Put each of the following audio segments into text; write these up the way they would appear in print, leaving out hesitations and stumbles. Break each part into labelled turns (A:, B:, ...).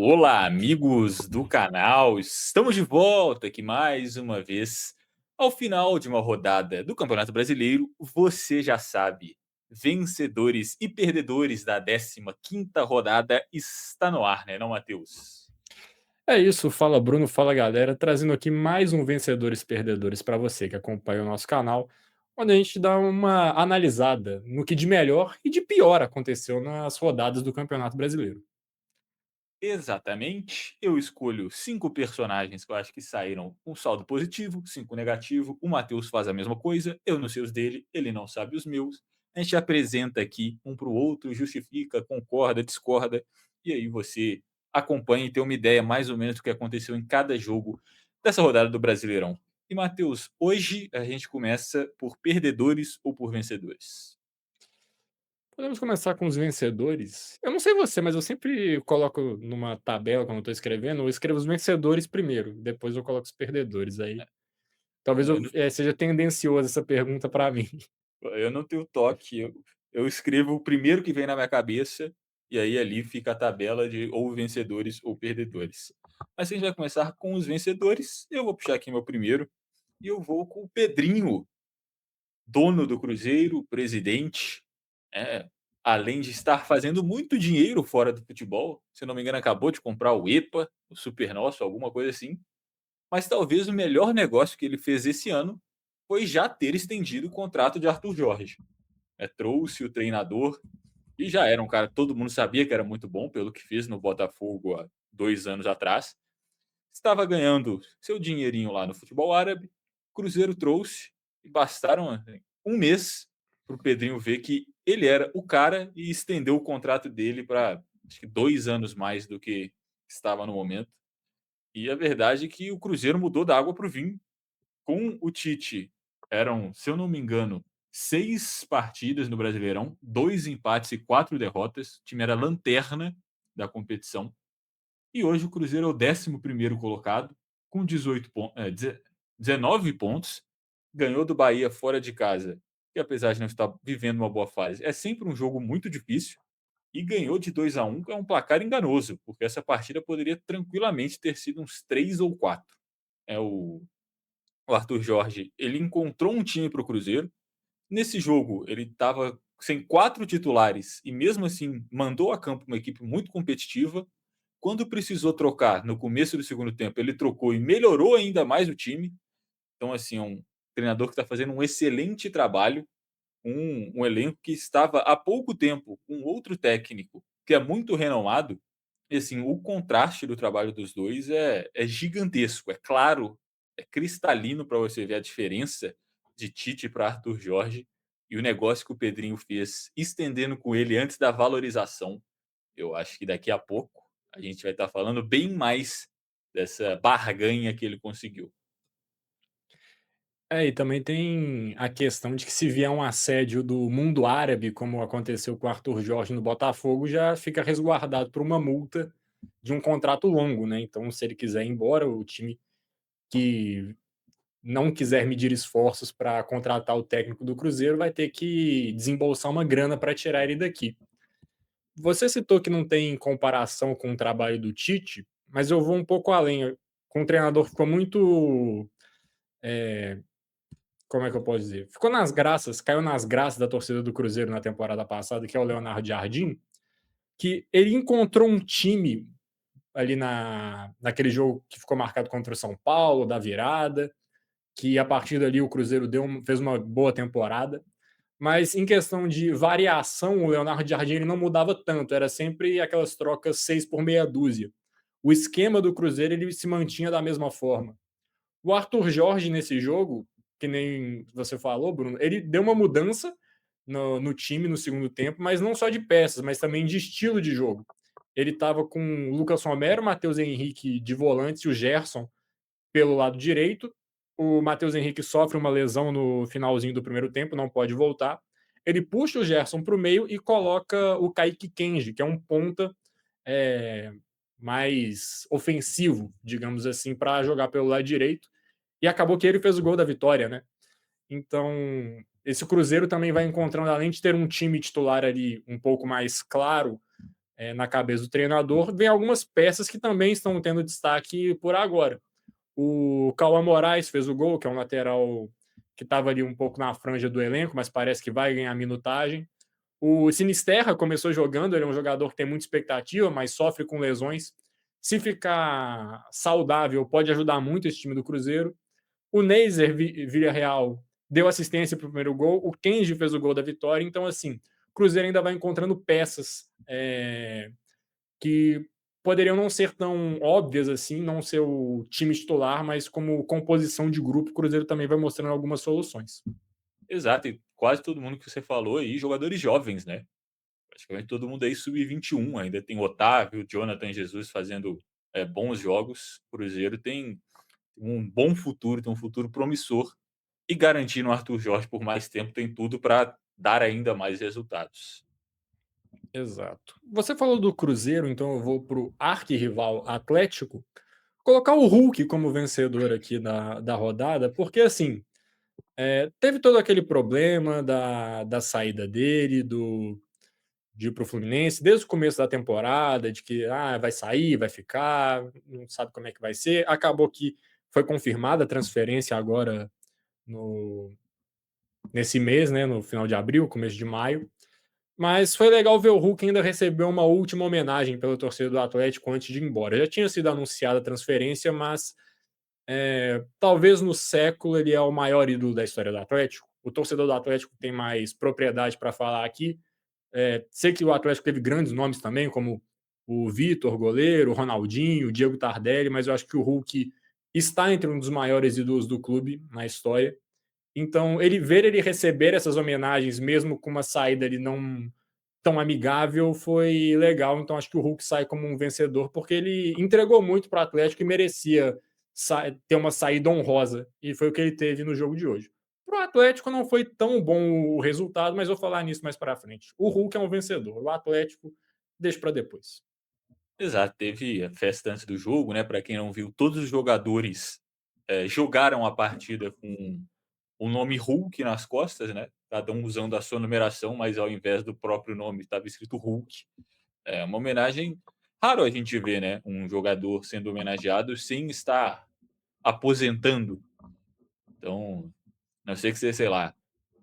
A: Olá, amigos do canal, estamos de volta aqui mais uma vez. Ao final de uma rodada do Campeonato Brasileiro, você já sabe, vencedores e perdedores da 15ª rodada está no ar, né, não, Matheus?
B: É isso, fala Bruno, fala galera, trazendo aqui mais um Vencedores e Perdedores para você que acompanha o nosso canal, onde a gente dá uma analisada no que de melhor e de pior aconteceu nas rodadas do Campeonato Brasileiro.
A: Exatamente. Eu escolho 5 personagens que eu acho que saíram com saldo positivo, 5 negativo. O Matheus faz a mesma coisa, eu não sei os dele, ele não sabe os meus. A gente apresenta aqui um para o outro, justifica, concorda, discorda, e aí você acompanha e tem uma ideia mais ou menos do que aconteceu em cada jogo dessa rodada do Brasileirão. E Matheus, hoje a gente começa por perdedores ou por vencedores?
B: Podemos começar com os vencedores. Eu não sei você, mas eu sempre coloco numa tabela quando eu estou escrevendo, eu escrevo os vencedores primeiro, depois eu coloco os perdedores. Aí talvez
A: Eu
B: seja tendencioso essa pergunta para mim.
A: Eu não tenho toque, eu escrevo o primeiro que vem na minha cabeça, e aí ali fica a tabela de ou vencedores ou perdedores. Mas a gente vai começar com os vencedores, eu vou puxar aqui meu primeiro, e eu vou com o Pedrinho, dono do Cruzeiro, presidente, além de estar fazendo muito dinheiro fora do futebol, se não me engano acabou de comprar o EPA, o Super Nosso, alguma coisa assim, mas talvez o melhor negócio que ele fez esse ano foi já ter estendido o contrato de Arthur Jorge. Trouxe o treinador, e já era um cara que todo mundo sabia que era muito bom pelo que fez no Botafogo há 2 anos atrás. Estava ganhando seu dinheirinho lá no futebol árabe, Cruzeiro trouxe e bastaram, assim, 1 mês para o Pedrinho ver que ele era o cara e estendeu o contrato dele para acho que 2 anos mais do que estava no momento. E a verdade é que o Cruzeiro mudou da água para o vinho. Com o Tite, eram, se eu não me engano, 6 partidas no Brasileirão, 2 empates e 4 derrotas. O time era lanterna da competição. E hoje o Cruzeiro é o 11º colocado, com 19 pontos. Ganhou do Bahia fora de casa, que apesar de não estar vivendo uma boa fase, é sempre um jogo muito difícil. E ganhou de 2-1, que é um placar enganoso, porque essa partida poderia tranquilamente ter sido uns 3 ou 4. É o Arthur Jorge, ele encontrou um time para o Cruzeiro. Nesse jogo, ele estava sem 4 titulares e mesmo assim mandou a campo uma equipe muito competitiva. Quando precisou trocar no começo do segundo tempo, ele trocou e melhorou ainda mais o time. Então, assim, é um treinador que está fazendo um excelente trabalho. Um elenco que estava há pouco tempo com outro técnico que é muito renomado. E assim, o contraste do trabalho dos dois é gigantesco, é claro, é cristalino para você ver a diferença de Tite para Arthur Jorge e o negócio que o Pedrinho fez, estendendo com ele antes da valorização. Eu acho que daqui a pouco a gente vai estar falando bem mais dessa barganha que ele conseguiu.
B: É, e também tem a questão de que se vier um assédio do mundo árabe, como aconteceu com o Arthur Jorge no Botafogo, já fica resguardado por uma multa de um contrato longo, né? Então, se ele quiser ir embora, o time que não quiser medir esforços para contratar o técnico do Cruzeiro vai ter que desembolsar uma grana para tirar ele daqui. Você citou que não tem comparação com o trabalho do Tite, mas eu vou um pouco além. Com um treinador que ficou muito, como é que eu posso dizer? Ficou nas graças, caiu nas graças da torcida do Cruzeiro na temporada passada, que é o Leonardo Jardim, que ele encontrou um time ali naquele jogo que ficou marcado contra o São Paulo, da virada, que a partir dali o Cruzeiro fez uma boa temporada. Mas em questão de variação, o Leonardo Jardim ele não mudava tanto, era sempre aquelas trocas 6 por meia dúzia. O esquema do Cruzeiro ele se mantinha da mesma forma. O Arthur Jorge, nesse jogo, que nem você falou, Bruno, ele deu uma mudança no time no segundo tempo, mas não só de peças, mas também de estilo de jogo. Ele estava com o Lucas Romero, Matheus Henrique de volantes e o Gerson pelo lado direito. O Matheus Henrique sofre uma lesão no finalzinho do primeiro tempo, não pode voltar. Ele puxa o Gerson para o meio e coloca o Kaique Kenji, que é um ponta é, mais ofensivo, digamos assim, para jogar pelo lado direito. E acabou que ele fez o gol da vitória, né? Então, esse Cruzeiro também vai encontrando, além de ter um time titular ali um pouco mais claro, na cabeça do treinador, vem algumas peças que também estão tendo destaque por agora. O Cauã Moraes fez o gol, que é um lateral que estava ali um pouco na franja do elenco, mas parece que vai ganhar minutagem. O Sinisterra começou jogando, ele é um jogador que tem muita expectativa, mas sofre com lesões. Se ficar saudável, pode ajudar muito esse time do Cruzeiro. O Neiser Villarreal deu assistência para o primeiro gol. O Kenji fez o gol da vitória. Então, assim, o Cruzeiro ainda vai encontrando peças que poderiam não ser tão óbvias assim, não ser o time titular, mas como composição de grupo, o Cruzeiro também vai mostrando algumas soluções.
A: Exato, e quase todo mundo que você falou aí, jogadores jovens, né? Praticamente todo mundo aí sub-21, ainda tem o Otávio, o Jonathan Jesus fazendo, bons jogos. O Cruzeiro tem um bom futuro, tem um futuro promissor, e garantindo o Arthur Jorge por mais tempo tem tudo para dar ainda mais resultados.
B: Exato. Você falou do Cruzeiro, então eu vou para o arquirrival Atlético. Colocar o Hulk como vencedor aqui da rodada, porque assim, teve todo aquele problema da saída dele, de ir para o Fluminense, desde o começo da temporada, de que vai sair, vai ficar, não sabe como é que vai ser. Acabou que foi confirmada a transferência agora no, nesse mês, né, no final de abril, começo de maio. Mas foi legal ver o Hulk ainda receber uma última homenagem pela torcida do Atlético antes de ir embora. Já tinha sido anunciada a transferência, mas talvez no século ele é o maior ídolo da história do Atlético. O torcedor do Atlético tem mais propriedade para falar aqui. Sei que o Atlético teve grandes nomes também, como o Vitor, goleiro, o Ronaldinho, o Diego Tardelli, mas eu acho que o Hulk está entre um dos maiores ídolos do clube na história. Então, ele receber essas homenagens, mesmo com uma saída ali não tão amigável, foi legal. Então, acho que o Hulk sai como um vencedor, porque ele entregou muito para o Atlético e merecia ter uma saída honrosa. E foi o que ele teve no jogo de hoje. Para o Atlético não foi tão bom o resultado, mas vou falar nisso mais para frente. O Hulk é um vencedor. O Atlético, deixa para depois.
A: Exato, teve a festa antes do jogo, né, para quem não viu, todos os jogadores, jogaram a partida com o nome Hulk nas costas, né, cada um usando a sua numeração, mas ao invés do próprio nome estava escrito Hulk. É uma homenagem, raro a gente ver, né, um jogador sendo homenageado sem estar aposentando. Então, a não ser que você, sei lá,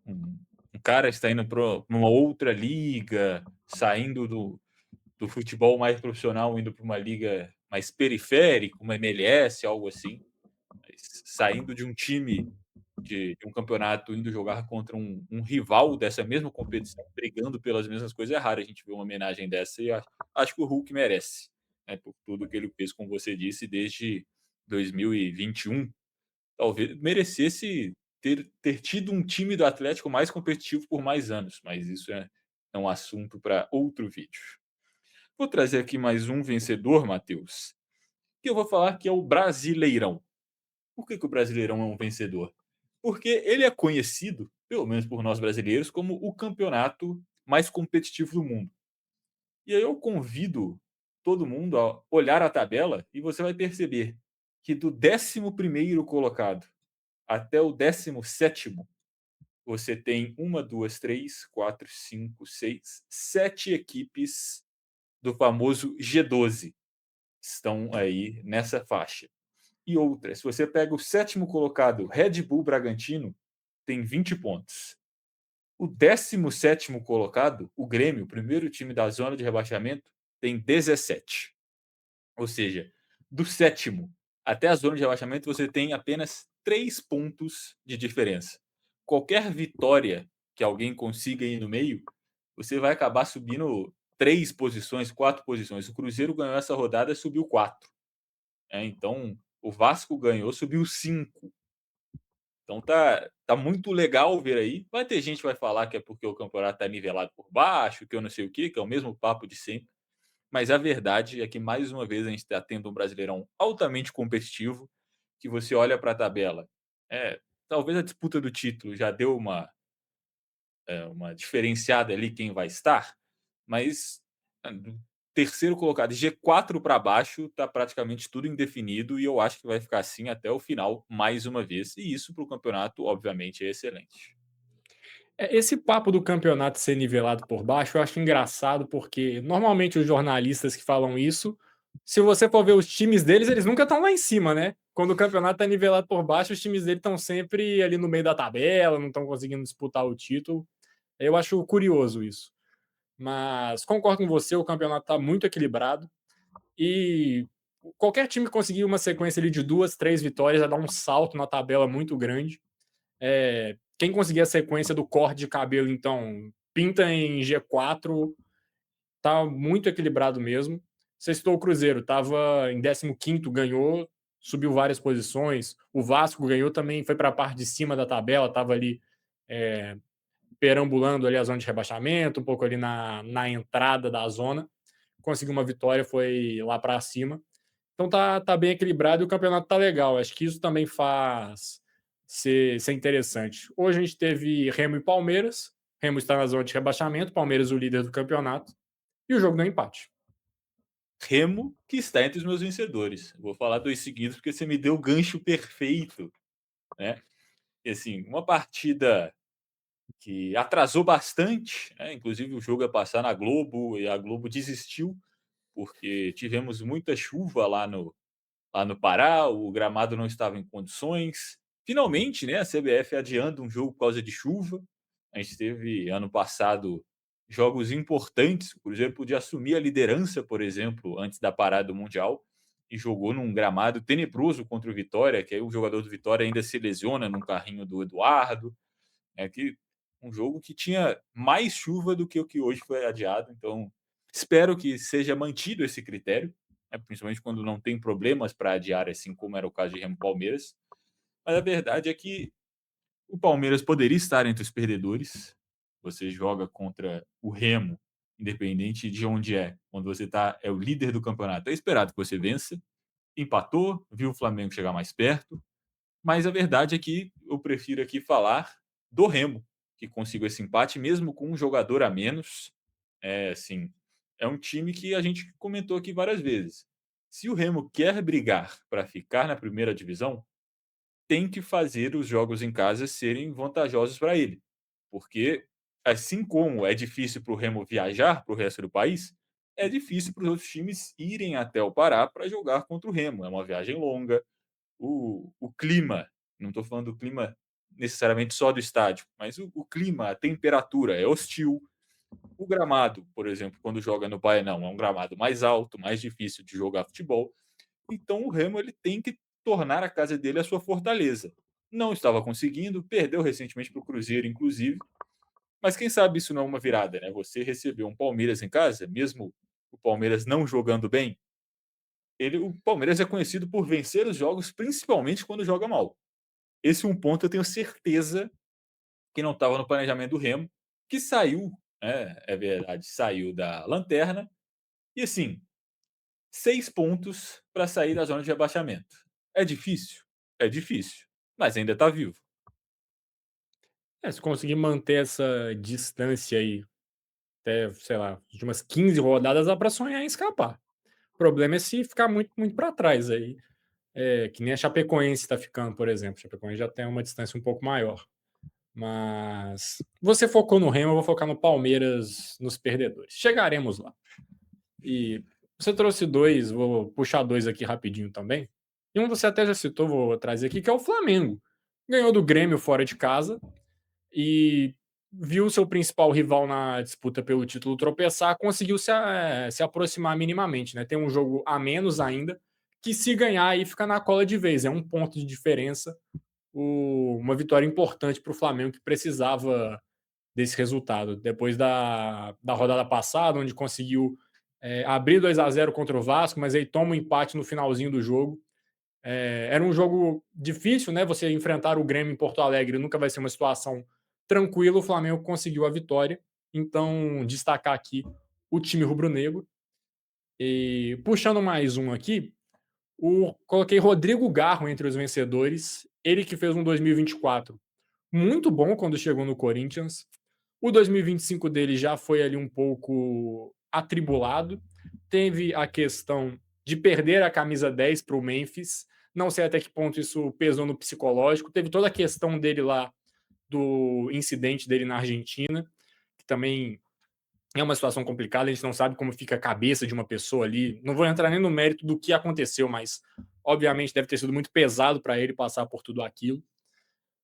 A: um cara está indo para uma outra liga, saindo do futebol mais profissional, indo para uma liga mais periférica, uma MLS, algo assim, mas saindo de um time de um campeonato, indo jogar contra um rival dessa mesma competição, brigando pelas mesmas coisas, é raro a gente ver uma homenagem dessa e acho que o Hulk merece, né, por tudo que ele fez, como você disse, desde 2021. Talvez merecesse ter tido um time do Atlético mais competitivo por mais anos, mas isso é um assunto para outro vídeo. Vou trazer aqui mais um vencedor, Matheus, que eu vou falar que é o Brasileirão. Por que o Brasileirão é um vencedor? Porque ele é conhecido, pelo menos por nós brasileiros, como o campeonato mais competitivo do mundo. E aí eu convido todo mundo a olhar a tabela e você vai perceber que do 11º colocado até o 17º, você tem uma, 2, 3, 4, 5, 6, 7 equipes do famoso G12 estão aí nessa faixa. E outra, se você pega o 7º colocado, Red Bull Bragantino, tem 20 pontos. O 17º colocado, o Grêmio, o primeiro time da zona de rebaixamento, tem 17. Ou seja, do 7º até a zona de rebaixamento, você tem apenas 3 pontos de diferença. Qualquer vitória que alguém consiga ir no meio, você vai acabar subindo 3 posições, 4 posições. O Cruzeiro ganhou essa rodada, subiu 4. Então, o Vasco ganhou, subiu 5. Então tá muito legal ver aí. Vai ter gente que vai falar que é porque o campeonato tá nivelado por baixo, que eu não sei o quê, que é o mesmo papo de sempre. Mas a verdade é que, mais uma vez, a gente está tendo um Brasileirão altamente competitivo, que você olha para a tabela, talvez a disputa do título já deu uma diferenciada ali quem vai estar, mas do terceiro colocado, G4 para baixo, está praticamente tudo indefinido e eu acho que vai ficar assim até o final, mais uma vez. E isso para o campeonato, obviamente, é excelente.
B: Esse papo do campeonato ser nivelado por baixo, eu acho engraçado, porque normalmente os jornalistas que falam isso, se você for ver os times deles, eles nunca estão lá em cima, né. Quando o campeonato tá nivelado por baixo, os times dele estão sempre ali no meio da tabela, não estão conseguindo disputar o título. Eu acho curioso isso. Mas concordo com você, o campeonato está muito equilibrado e qualquer time que conseguir uma sequência ali de 2, 3 vitórias vai dar um salto na tabela muito grande. Quem conseguir a sequência do corte de cabelo, então, pinta em G4, tá muito equilibrado mesmo. Você citou o Cruzeiro, estava em 15º, ganhou, subiu várias posições. O Vasco ganhou também, foi para a parte de cima da tabela, estava ali é, perambulando ali a zona de rebaixamento, um pouco ali na entrada da zona. Conseguiu uma vitória, foi lá para cima. Então tá bem equilibrado e o campeonato tá legal. Acho que isso também faz ser interessante. Hoje a gente teve Remo e Palmeiras. Remo está na zona de rebaixamento, Palmeiras o líder do campeonato. E o jogo deu empate.
A: Remo, que está entre os meus vencedores. Vou falar 2 seguidos, porque você me deu o gancho perfeito, né. E assim, uma partida que atrasou bastante, né, inclusive o jogo ia passar na Globo e a Globo desistiu, porque tivemos muita chuva lá no Pará, o gramado não estava em condições. Finalmente, né, a CBF adiando um jogo por causa de chuva. A gente teve ano passado jogos importantes. O Cruzeiro podia assumir a liderança, por exemplo, antes da parada do Mundial, e jogou num gramado tenebroso contra o Vitória, que aí o jogador do Vitória ainda se lesiona num carrinho do Eduardo. É que um jogo que tinha mais chuva do que o que hoje foi adiado. Então, espero que seja mantido esse critério, né, principalmente quando não tem problemas para adiar, assim como era o caso de Remo e Palmeiras. Mas a verdade é que o Palmeiras poderia estar entre os perdedores. Você joga contra o Remo, independente de onde é, quando você é o líder do campeonato, é esperado que você vença. Empatou, viu o Flamengo chegar mais perto, mas a verdade é que eu prefiro aqui falar do Remo, que conseguiu esse empate mesmo com um jogador a menos. É assim, é um time que a gente comentou aqui várias vezes. Se o Remo quer brigar para ficar na primeira divisão, tem que fazer os jogos em casa serem vantajosos para ele. Porque, assim como é difícil para o Remo viajar para o resto do país, é difícil para os outros times irem até o Pará para jogar contra o Remo. É uma viagem longa, o clima, não estou falando do clima necessariamente só do estádio, mas o clima, a temperatura é hostil. O gramado, por exemplo, quando joga no Baenão, é um gramado mais alto, mais difícil de jogar futebol. Então o Remo ele tem que tornar a casa dele a sua fortaleza. Não estava conseguindo, perdeu recentemente para o Cruzeiro, inclusive. Mas quem sabe isso não é uma virada, né? Você recebeu um Palmeiras em casa, mesmo o Palmeiras não jogando bem, o Palmeiras é conhecido por vencer os jogos, principalmente quando joga mal. Esse um ponto eu tenho certeza que não estava no planejamento do Remo, que saiu, é verdade, saiu da lanterna. E assim, 6 pontos para sair da zona de rebaixamento. É difícil? É difícil, mas ainda está vivo.
B: Se conseguir manter essa distância aí até, sei lá, de umas 15 rodadas, dá para sonhar em escapar. O problema é se ficar muito, muito para trás aí. Que nem a Chapecoense está ficando, por exemplo. A Chapecoense já tem uma distância um pouco maior. Mas você focou no Remo, eu vou focar no Palmeiras, nos perdedores. Chegaremos lá. E você trouxe dois, vou puxar dois aqui rapidinho também. E um você até já citou, vou trazer aqui, que é o Flamengo. Ganhou do Grêmio fora de casa e viu seu principal rival na disputa pelo título tropeçar, conseguiu se aproximar minimamente, né? Tem um jogo a menos ainda, que se ganhar aí fica na cola de vez, é um ponto de diferença, uma vitória importante para o Flamengo que precisava desse resultado. Depois da rodada passada, onde conseguiu abrir 2-0 contra o Vasco, mas aí toma um empate no finalzinho do jogo. Era um jogo difícil, né? Você enfrentar o Grêmio em Porto Alegre nunca vai ser uma situação tranquila. O Flamengo conseguiu a vitória. Então, destacar aqui o time rubro-negro. E puxando mais um aqui, coloquei Rodrigo Garro entre os vencedores. Ele que fez um 2024 muito bom quando chegou no Corinthians. O 2025 dele já foi ali um pouco atribulado. Teve a questão de perder a camisa 10 para o Memphis. Não sei até que ponto isso pesou no psicológico. Teve toda a questão dele lá do incidente dele na Argentina, que também é uma situação complicada, a gente não sabe como fica a cabeça de uma pessoa ali. Não vou entrar nem no mérito do que aconteceu, mas obviamente deve ter sido muito pesado para ele passar por tudo aquilo.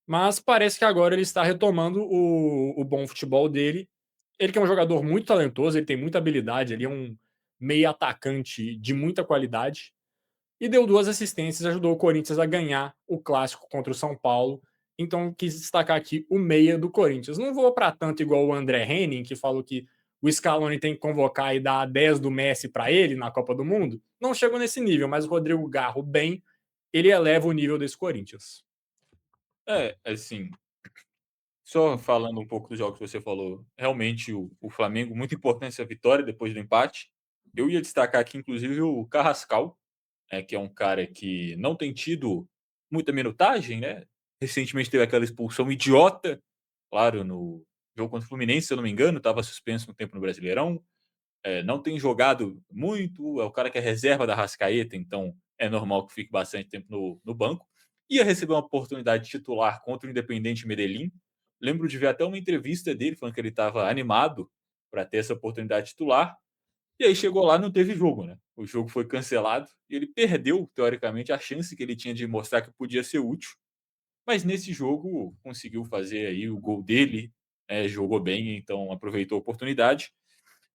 B: Mas parece que agora ele está retomando o bom futebol dele. Ele que é um jogador muito talentoso, ele tem muita habilidade, ele é um meio atacante de muita qualidade. E deu 2 assistências, ajudou o Corinthians a ganhar o clássico contra o São Paulo. Então quis destacar aqui o meia do Corinthians. Não vou para tanto igual o André Henning, que falou que o Scaloni tem que convocar e dar 10 do Messi para ele na Copa do Mundo. Não chegou nesse nível, mas o Rodrigo Garro, bem, ele eleva o nível desse Corinthians.
A: É, assim, só falando um pouco dos jogos que você falou, realmente o Flamengo, muito importante essa vitória depois do empate. Eu ia destacar aqui, inclusive, o Carrascal, que é um cara que não tem tido muita minutagem, né? Recentemente teve aquela expulsão idiota, claro, no jogo contra o Fluminense, se eu não me engano, estava suspenso um tempo no Brasileirão. Não tem jogado muito, é o cara que é reserva da Rascaeta, então é normal que fique bastante tempo no banco. Ia receber uma oportunidade de titular contra o Independente Medellín. Lembro de ver até uma entrevista dele falando que ele estava animado para ter essa oportunidade de titular. E aí chegou lá, não teve jogo, né? O jogo foi cancelado e ele perdeu, teoricamente, a chance que ele tinha de mostrar que podia ser útil. Mas nesse jogo conseguiu fazer aí o gol dele, jogou bem, então aproveitou a oportunidade.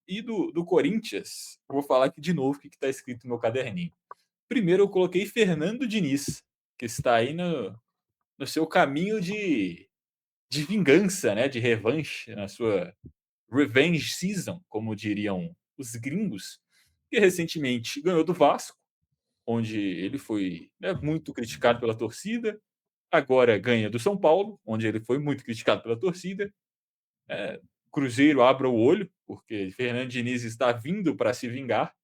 A: E do Corinthians, eu vou falar aqui de novo o que está escrito no meu caderninho. Primeiro eu coloquei Fernando Diniz, que está aí no seu caminho de vingança, né? De revanche, na sua revenge season, como diriam os gringos, que recentemente ganhou do Vasco, onde ele foi, né, muito criticado pela torcida. Agora ganha do São Paulo, onde ele foi muito criticado pela torcida. Cruzeiro abra o olho, porque Fernando Diniz está vindo para se vingar.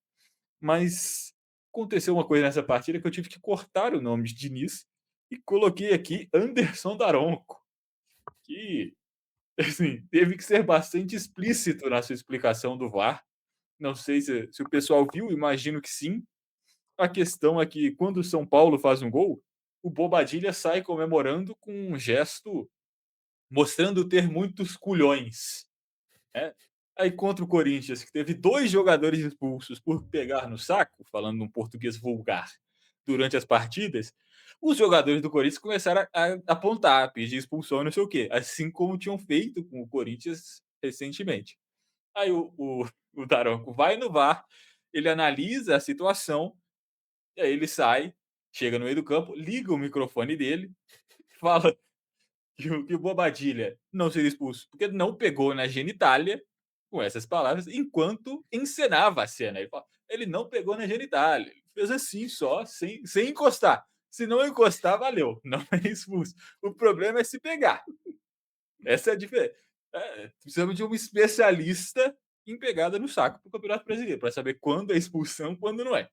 A: Mas aconteceu uma coisa nessa partida que eu tive que cortar o nome de Diniz e coloquei aqui Anderson Daronco, que assim, teve que ser bastante explícito na sua explicação do VAR. Não sei se o pessoal viu, imagino que sim. A questão é que quando o São Paulo faz um gol, o Bobadilha sai comemorando com um gesto mostrando ter muitos culhões. Né? Aí contra o Corinthians, que teve 2 jogadores expulsos por pegar no saco, falando num português vulgar, durante as partidas, os jogadores do Corinthians começaram a apontar, pedir expulsão, não sei o quê, assim como tinham feito com o Corinthians recentemente. Aí o Daronco vai no VAR, ele analisa a situação, e aí ele sai, chega no meio do campo, liga o microfone dele, fala que o Bobadilha não seria expulso porque não pegou na genitália, com essas palavras, enquanto encenava a cena. Ele fala, ele não pegou na genitália, ele fez assim só, sem encostar. Se não encostar, valeu, não é expulso. O problema é se pegar. Essa é a diferença. Precisamos de um especialista em pegada no saco para o Campeonato Brasileiro, para saber quando é expulsão, quando não é.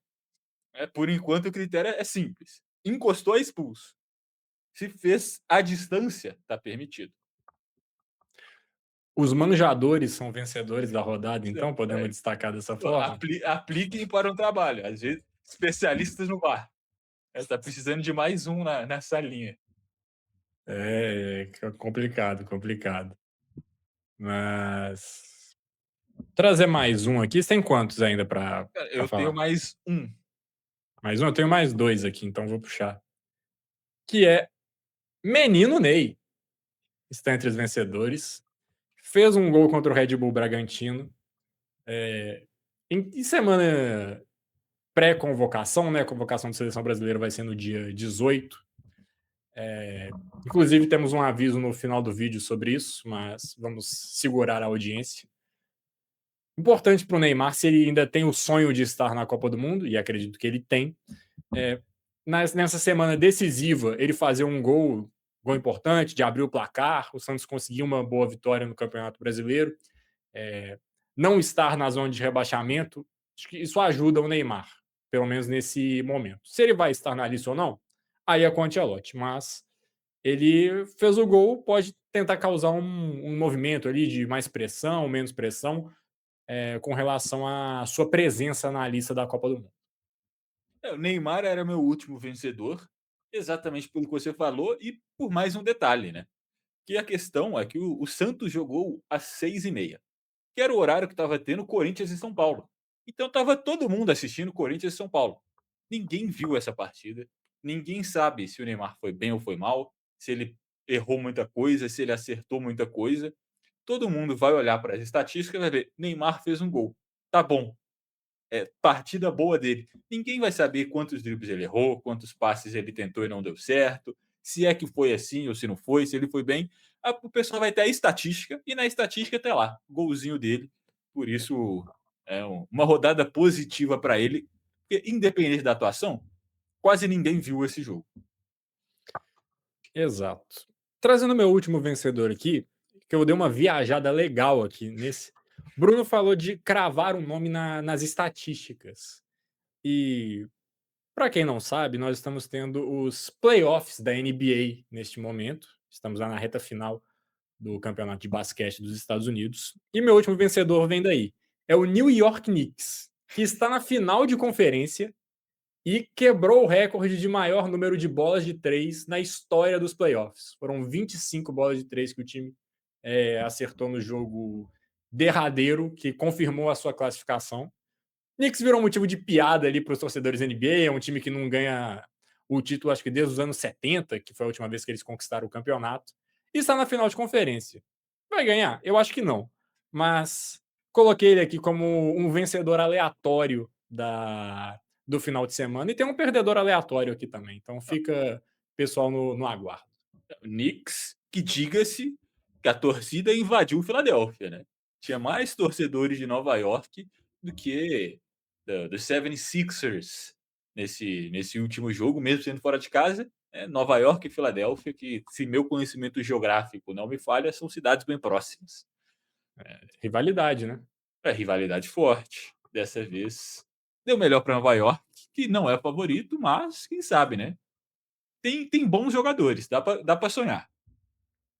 A: Por enquanto, o critério é simples. Encostou, é expulso. Se fez à distância, está permitido.
B: Os manjadores são vencedores da rodada, então podemos
A: É,
B: destacar dessa forma?
A: apliquem para um trabalho. Às vezes, especialistas no bar. Está precisando de mais um nessa linha.
B: Complicado, complicado. Mas trazer mais um aqui. Você tem quantos ainda para
A: Cara, eu tenho
B: falar?
A: mais um.
B: Mais um? Eu tenho mais dois aqui, então vou puxar. Que é Menino Ney. Está entre os vencedores. Fez um gol contra o Red Bull Bragantino. Em semana pré-convocação, né? A convocação da seleção brasileira vai ser no dia 18. Inclusive, temos um aviso no final do vídeo sobre isso, mas vamos segurar a audiência. Importante para o Neymar, se ele ainda tem o sonho de estar na Copa do Mundo, e acredito que ele tem, nessa semana decisiva, ele fazer um gol importante, de abrir o placar, o Santos conseguir uma boa vitória no Campeonato Brasileiro, não estar na zona de rebaixamento, acho que isso ajuda o Neymar, pelo menos nesse momento. Se ele vai estar na lista ou não, aí a conta é lote, mas ele fez o gol, pode tentar causar um movimento ali de mais pressão, menos pressão, com relação à sua presença na lista da Copa do Mundo.
A: O Neymar era meu último vencedor, exatamente pelo que você falou e por mais um detalhe, né? que a questão é que o Santos jogou às 6h30, que era o horário que estava tendo Corinthians e São Paulo. Então estava todo mundo assistindo Corinthians e São Paulo. Ninguém viu essa partida, ninguém sabe se o Neymar foi bem ou foi mal, se ele errou muita coisa, se ele acertou muita coisa. Todo mundo vai olhar para as estatísticas e vai ver: Neymar fez um gol. Tá bom, partida boa dele. Ninguém vai saber quantos dribles ele errou, quantos passes ele tentou e não deu certo, se é que foi assim ou se não foi, se ele foi bem. O pessoal vai ter a estatística e na estatística tá lá, golzinho dele. Por isso, é uma rodada positiva para ele, porque independente da atuação, quase ninguém viu esse jogo.
B: Exato. Trazendo meu último vencedor aqui, que eu dei uma viajada legal aqui nesse. Bruno falou de cravar um nome nas estatísticas. E, para quem não sabe, nós estamos tendo os playoffs da NBA neste momento. Estamos lá na reta final do campeonato de basquete dos Estados Unidos. E meu último vencedor vem daí. É o New York Knicks, que está na final de conferência e quebrou o recorde de maior número de bolas de três na história dos playoffs. Foram 25 bolas de três que o time acertou no jogo derradeiro, que confirmou a sua classificação. Knicks virou um motivo de piada ali para os torcedores da NBA, é um time que não ganha o título, acho que desde os anos 70, que foi a última vez que eles conquistaram o campeonato, e está na final de conferência. Vai ganhar? Eu acho que não. Mas coloquei ele aqui como um vencedor aleatório do final de semana, e tem um perdedor aleatório aqui também. Então fica pessoal no aguardo.
A: Knicks, que diga-se que a torcida invadiu Filadélfia, né? Tinha mais torcedores de Nova York do que do 76ers nesse último jogo, mesmo sendo fora de casa. Nova York e Filadélfia, que, se meu conhecimento geográfico não me falha, são cidades bem próximas.
B: Rivalidade, né?
A: É rivalidade forte. Dessa vez deu melhor para Nova York, que não é favorito, mas quem sabe, né? Tem bons jogadores, dá para sonhar.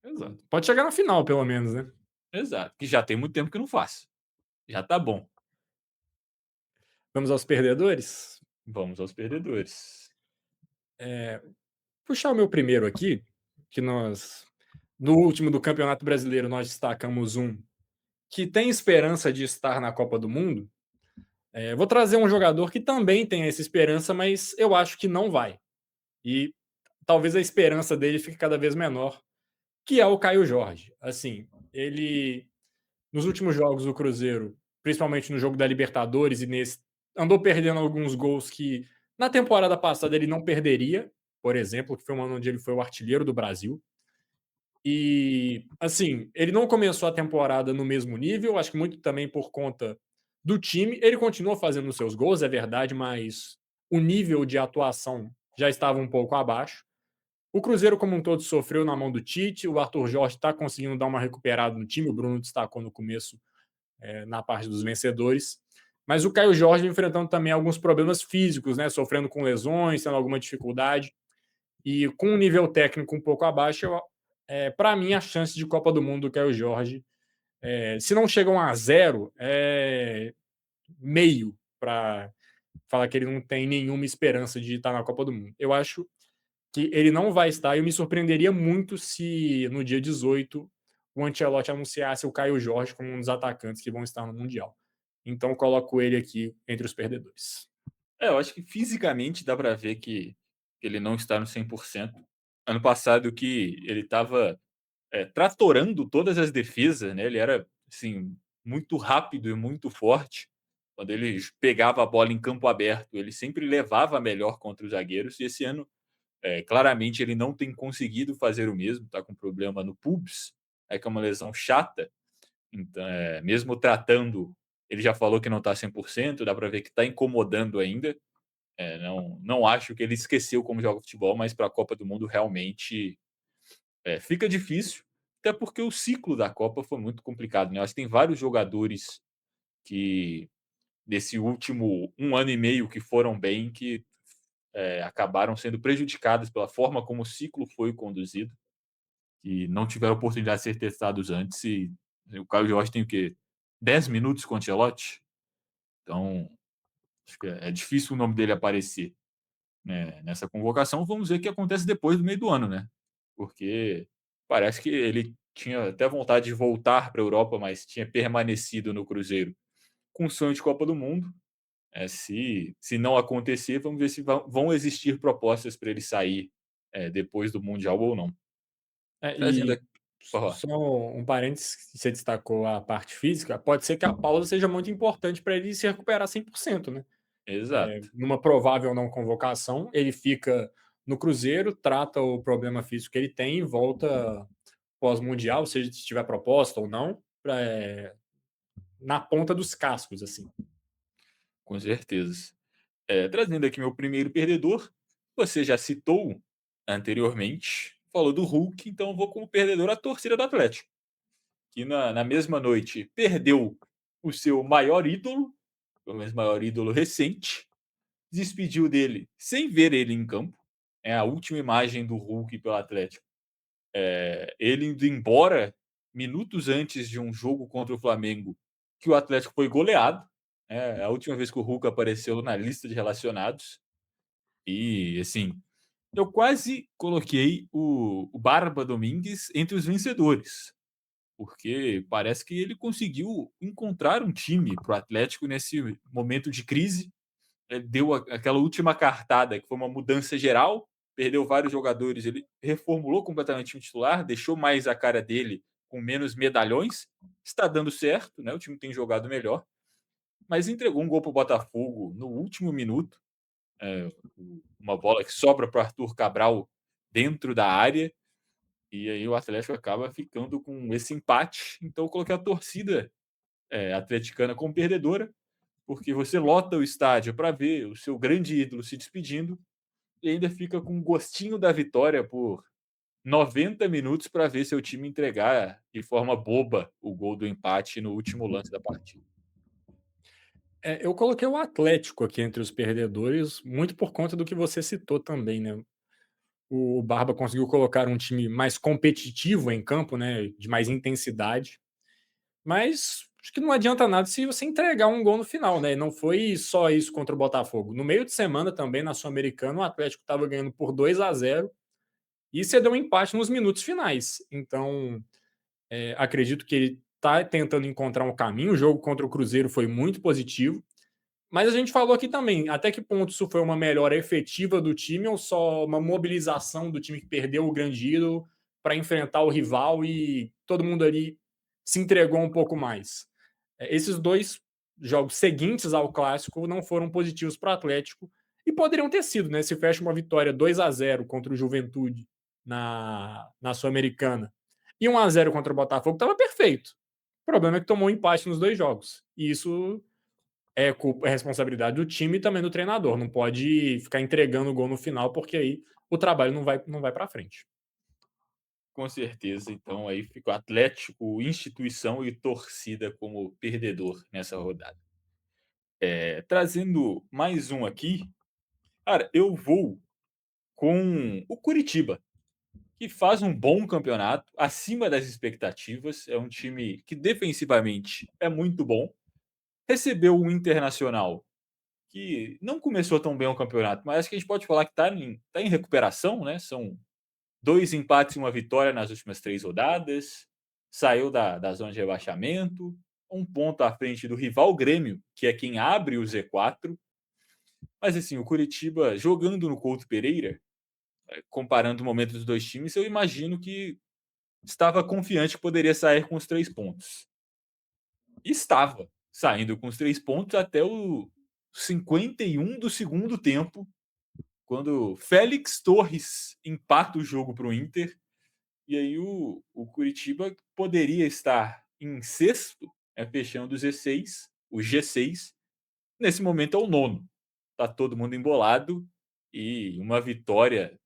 B: Exato. Pode chegar na final, pelo menos, né?
A: Exato, que já tem muito tempo que não faço. Já tá bom.
B: Vamos aos perdedores?
A: Vamos aos perdedores.
B: Puxar o meu primeiro aqui, que nós, no último do Campeonato Brasileiro, nós destacamos um que tem esperança de estar na Copa do Mundo. Vou trazer um jogador que também tem essa esperança, mas eu acho que não vai. E talvez a esperança dele fique cada vez menor, que é o Caio Jorge. Assim, ele, nos últimos jogos do Cruzeiro, principalmente no jogo da Libertadores e nesse, andou perdendo alguns gols que na temporada passada ele não perderia, por exemplo, que foi um ano onde ele foi o artilheiro do Brasil. E, assim, ele não começou a temporada no mesmo nível, acho que muito também por conta do time. Ele continuou fazendo os seus gols, é verdade, mas o nível de atuação já estava um pouco abaixo. O Cruzeiro, como um todo, sofreu na mão do Tite. O Arthur Jorge está conseguindo dar uma recuperada no time. O Bruno destacou no começo, na parte dos vencedores. Mas o Caio Jorge enfrentando também alguns problemas físicos, né? Sofrendo com lesões, tendo alguma dificuldade. E com um nível técnico um pouco abaixo, para mim, a chance de Copa do Mundo do Caio Jorge, se não chegam a zero, é meio para falar que ele não tem nenhuma esperança de estar na Copa do Mundo. Eu acho que ele não vai estar, e eu me surpreenderia muito se no dia 18 o Ancelotti anunciasse o Caio Jorge como um dos atacantes que vão estar no Mundial. Então eu coloco ele aqui entre os perdedores.
A: Eu acho que fisicamente dá para ver que ele não está no 100%. Ano passado que ele estava, tratorando todas as defesas, né, ele era, assim, muito rápido e muito forte. Quando ele pegava a bola em campo aberto, ele sempre levava melhor contra os zagueiros, e esse ano, claramente ele não tem conseguido fazer o mesmo, está com problema no pubis, que é uma lesão chata. Então, mesmo tratando, ele já falou que não está 100%, dá para ver que está incomodando ainda. Não acho que ele esqueceu como joga futebol, mas para a Copa do Mundo realmente, fica difícil, até porque o ciclo da Copa foi muito complicado, né. Eu acho que tem vários jogadores que, nesse último 1 ano e meio, que foram bem, que, acabaram sendo prejudicados pela forma como o ciclo foi conduzido, e não tiveram oportunidade de ser testados antes. E o Caio Jorge tem o quê? 10 minutos com o Ancelotti? Então, acho que é difícil o nome dele aparecer, né, nessa convocação. Vamos ver o que acontece depois do meio do ano, né? Porque Parece que ele tinha até vontade de voltar para a Europa, mas tinha permanecido no Cruzeiro com o sonho de Copa do Mundo. Se não acontecer, vamos ver se vão existir propostas para ele sair, depois do mundial ou não. Trazendo
B: E
A: aqui ó,
B: só um parênteses, você destacou a parte física, pode ser que a pausa seja muito importante para ele se recuperar 100%, né.
A: exato,
B: Numa provável não convocação, ele fica no Cruzeiro, trata o problema físico que ele tem e volta pós-mundial, seja se tiver proposta ou não, na ponta dos cascos, assim.
A: com certeza. Trazendo aqui meu primeiro perdedor, você já citou anteriormente, falou do Hulk, então eu vou como perdedor a torcida do Atlético, que na mesma noite perdeu o seu maior ídolo, pelo menos maior ídolo recente, despediu dele sem ver ele em campo. É a última imagem do Hulk pelo Atlético. Ele indo embora minutos antes de um jogo contra o Flamengo, que o Atlético foi goleado. É a última vez que o Hulk apareceu na lista de relacionados. E, assim, eu quase coloquei o Barba Domingues entre os vencedores, porque parece que ele conseguiu encontrar um time para o Atlético nesse momento de crise. Deu aquela última cartada, que foi uma mudança geral, perdeu vários jogadores, ele reformulou completamente o time titular, deixou mais a cara dele com menos medalhões. Está dando certo, né? O time tem jogado melhor, mas entregou um gol para o Botafogo no último minuto, é, uma bola que sobra para o Arthur Cabral dentro da área, e aí o Atlético acaba ficando com esse empate. Então eu coloquei a torcida atleticana como perdedora, porque você lota o estádio para ver o seu grande ídolo se despedindo e ainda fica com um gostinho da vitória por 90 minutos para ver seu time entregar de forma boba o gol do empate no último lance da partida.
B: Eu coloquei o Atlético aqui entre os perdedores, muito por conta do que você citou também, né. O Barba conseguiu colocar um time mais competitivo em campo, né, de mais intensidade, mas acho que não adianta nada se você entregar um gol no final, né, não foi só isso contra o Botafogo. No meio de semana também, na Sul-Americana, o Atlético estava ganhando por 2-0 e cedeu um empate nos minutos finais. Então, acredito que ele está tentando encontrar um caminho, o jogo contra o Cruzeiro foi muito positivo, mas a gente falou aqui também, até que ponto isso foi uma melhora efetiva do time ou só uma mobilização do time que perdeu o grande ídolo para enfrentar o rival e todo mundo ali se entregou um pouco mais. Esses dois jogos seguintes ao clássico não foram positivos para o Atlético e poderiam ter sido, né? Se fecha uma vitória 2-0 contra o Juventude na Sul-Americana e 1-0 contra o Botafogo, estava perfeito. O problema é que tomou um empate nos dois jogos. E isso é responsabilidade do time e também do treinador. Não pode ficar entregando o gol no final, porque aí o trabalho não vai para frente.
A: Com certeza, então aí fica o Atlético, instituição e torcida como perdedor nessa rodada. Trazendo mais um aqui, cara, eu vou com o Curitiba, que faz um bom campeonato, acima das expectativas. É um time que defensivamente é muito bom. Recebeu o Internacional, que não começou tão bem o campeonato, mas acho que a gente pode falar que tá em recuperação, né? São 2 empates e uma vitória nas últimas 3 rodadas. Saiu da zona de rebaixamento, um ponto à frente do rival Grêmio, que é quem abre o Z4. Mas assim, o Curitiba jogando no Couto Pereira, comparando o momento dos dois times, eu imagino que estava confiante que poderia sair com os 3 pontos. E estava saindo com os 3 pontos até o 51 do segundo tempo, quando Félix Torres empata o jogo para o Inter. E aí o Curitiba poderia estar em sexto, fechando o Z6, o G6. Nesse momento é o nono. Tá todo mundo embolado e uma vitória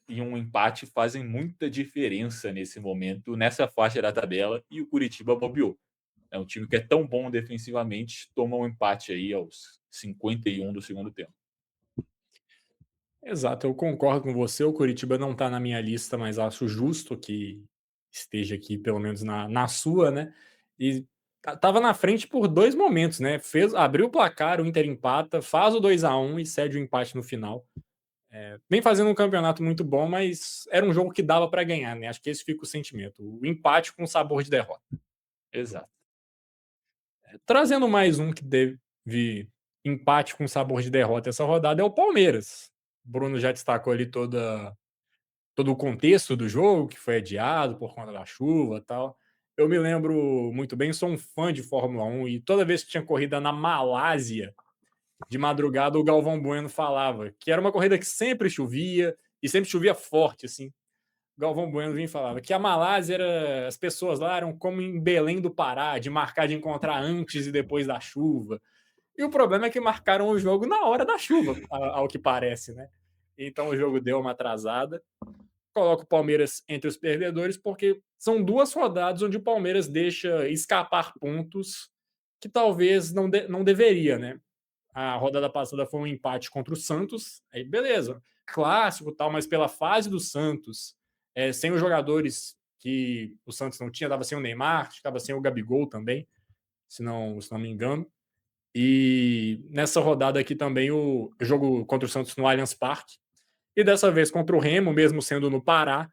A: e um empate fazem muita diferença nesse momento, nessa faixa da tabela, e o Curitiba bobeou. É um time que é tão bom defensivamente, toma um empate aí aos 51 do segundo tempo.
B: Exato, eu concordo com você. O Curitiba não está na minha lista, mas acho justo que esteja aqui, pelo menos na sua, né? E estava na frente por dois momentos, né? Abriu o placar, o Inter empata, faz o 2-1 e cede o empate no final. Vem fazendo um campeonato muito bom, mas era um jogo que dava para ganhar, né? Acho que esse fica o sentimento. O empate com sabor de derrota.
A: Exato.
B: Trazendo mais um que teve empate com sabor de derrota essa rodada é o Palmeiras. O Bruno já destacou ali todo o contexto do jogo, que foi adiado por conta da chuva e tal. Eu me lembro muito bem, sou um fã de Fórmula 1 e toda vez que tinha corrida na Malásia, de madrugada, o Galvão Bueno falava que era uma corrida que sempre chovia e sempre chovia forte, assim. O Galvão Bueno vinha e falava que a Malásia era. As pessoas lá eram como em Belém do Pará, de marcar de encontrar antes e depois da chuva. E o problema é que marcaram o jogo na hora da chuva, ao que parece, né? Então o jogo deu uma atrasada. Coloca o Palmeiras entre os perdedores, porque são duas rodadas onde o Palmeiras deixa escapar pontos que talvez não deveria, né? A rodada passada foi um empate contra o Santos, aí beleza, clássico e tal, mas pela fase do Santos, sem os jogadores que o Santos não tinha, estava sem o Neymar, estava sem o Gabigol também, se não me engano. E nessa rodada aqui também o jogo contra o Santos no Allianz Parque, e dessa vez contra o Remo, mesmo sendo no Pará,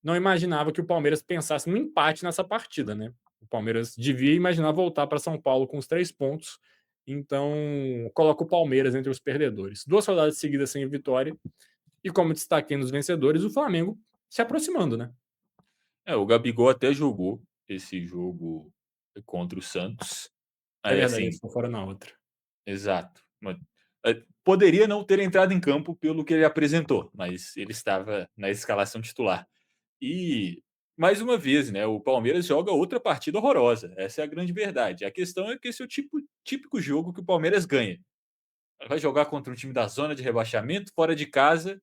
B: não imaginava que o Palmeiras pensasse num empate nessa partida, né? O Palmeiras devia imaginar voltar para São Paulo com os 3 pontos. Então, coloca o Palmeiras entre os perdedores. 2 rodadas seguidas sem vitória. E como destaquei nos vencedores, o Flamengo se aproximando, né?
A: O Gabigol até jogou esse jogo contra o Santos.
B: É
A: Aí,
B: verdade, eles
A: assim,
B: estão fora na outra.
A: exato. Poderia não ter entrado em campo pelo que ele apresentou, mas ele estava na escalação titular. E, mais uma vez, né, o Palmeiras joga outra partida horrorosa, essa é a grande verdade. A questão é que esse é o típico jogo que o Palmeiras ganha. Vai jogar contra um time da zona de rebaixamento, fora de casa,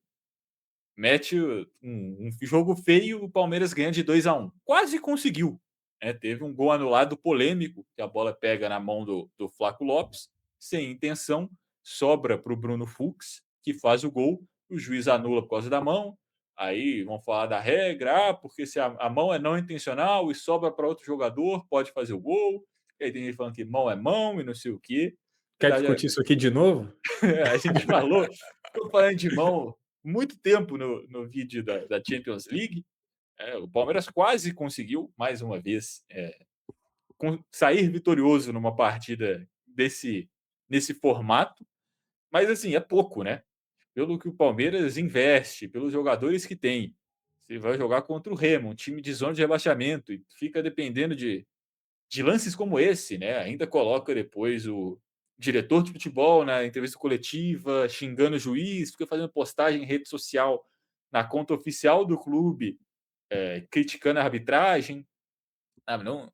A: mete um jogo feio, o Palmeiras ganha de 2-1. Quase conseguiu, né, teve um gol anulado polêmico, que a bola pega na mão do Flaco Lopes, sem intenção, sobra para o Bruno Fux, que faz o gol, o juiz anula por causa da mão, aí vão falar da regra, porque se a mão é não intencional e sobra para outro jogador, pode fazer o gol, e aí tem gente falando que mão é mão e não sei o quê. Na
B: Quer
A: verdade,
B: discutir isso aqui de novo?
A: a gente ficou falando de mão muito tempo no vídeo da Champions League. O Palmeiras quase conseguiu, mais uma vez, sair vitorioso numa partida nesse formato, mas assim, é pouco, né? Pelo que o Palmeiras investe, pelos jogadores que tem. Você vai jogar contra o Remo, um time de zona de rebaixamento, e fica dependendo de lances como esse, né? Ainda coloca depois o diretor de futebol na entrevista coletiva, xingando o juiz, fica fazendo postagem em rede social na conta oficial do clube, criticando a arbitragem. Não,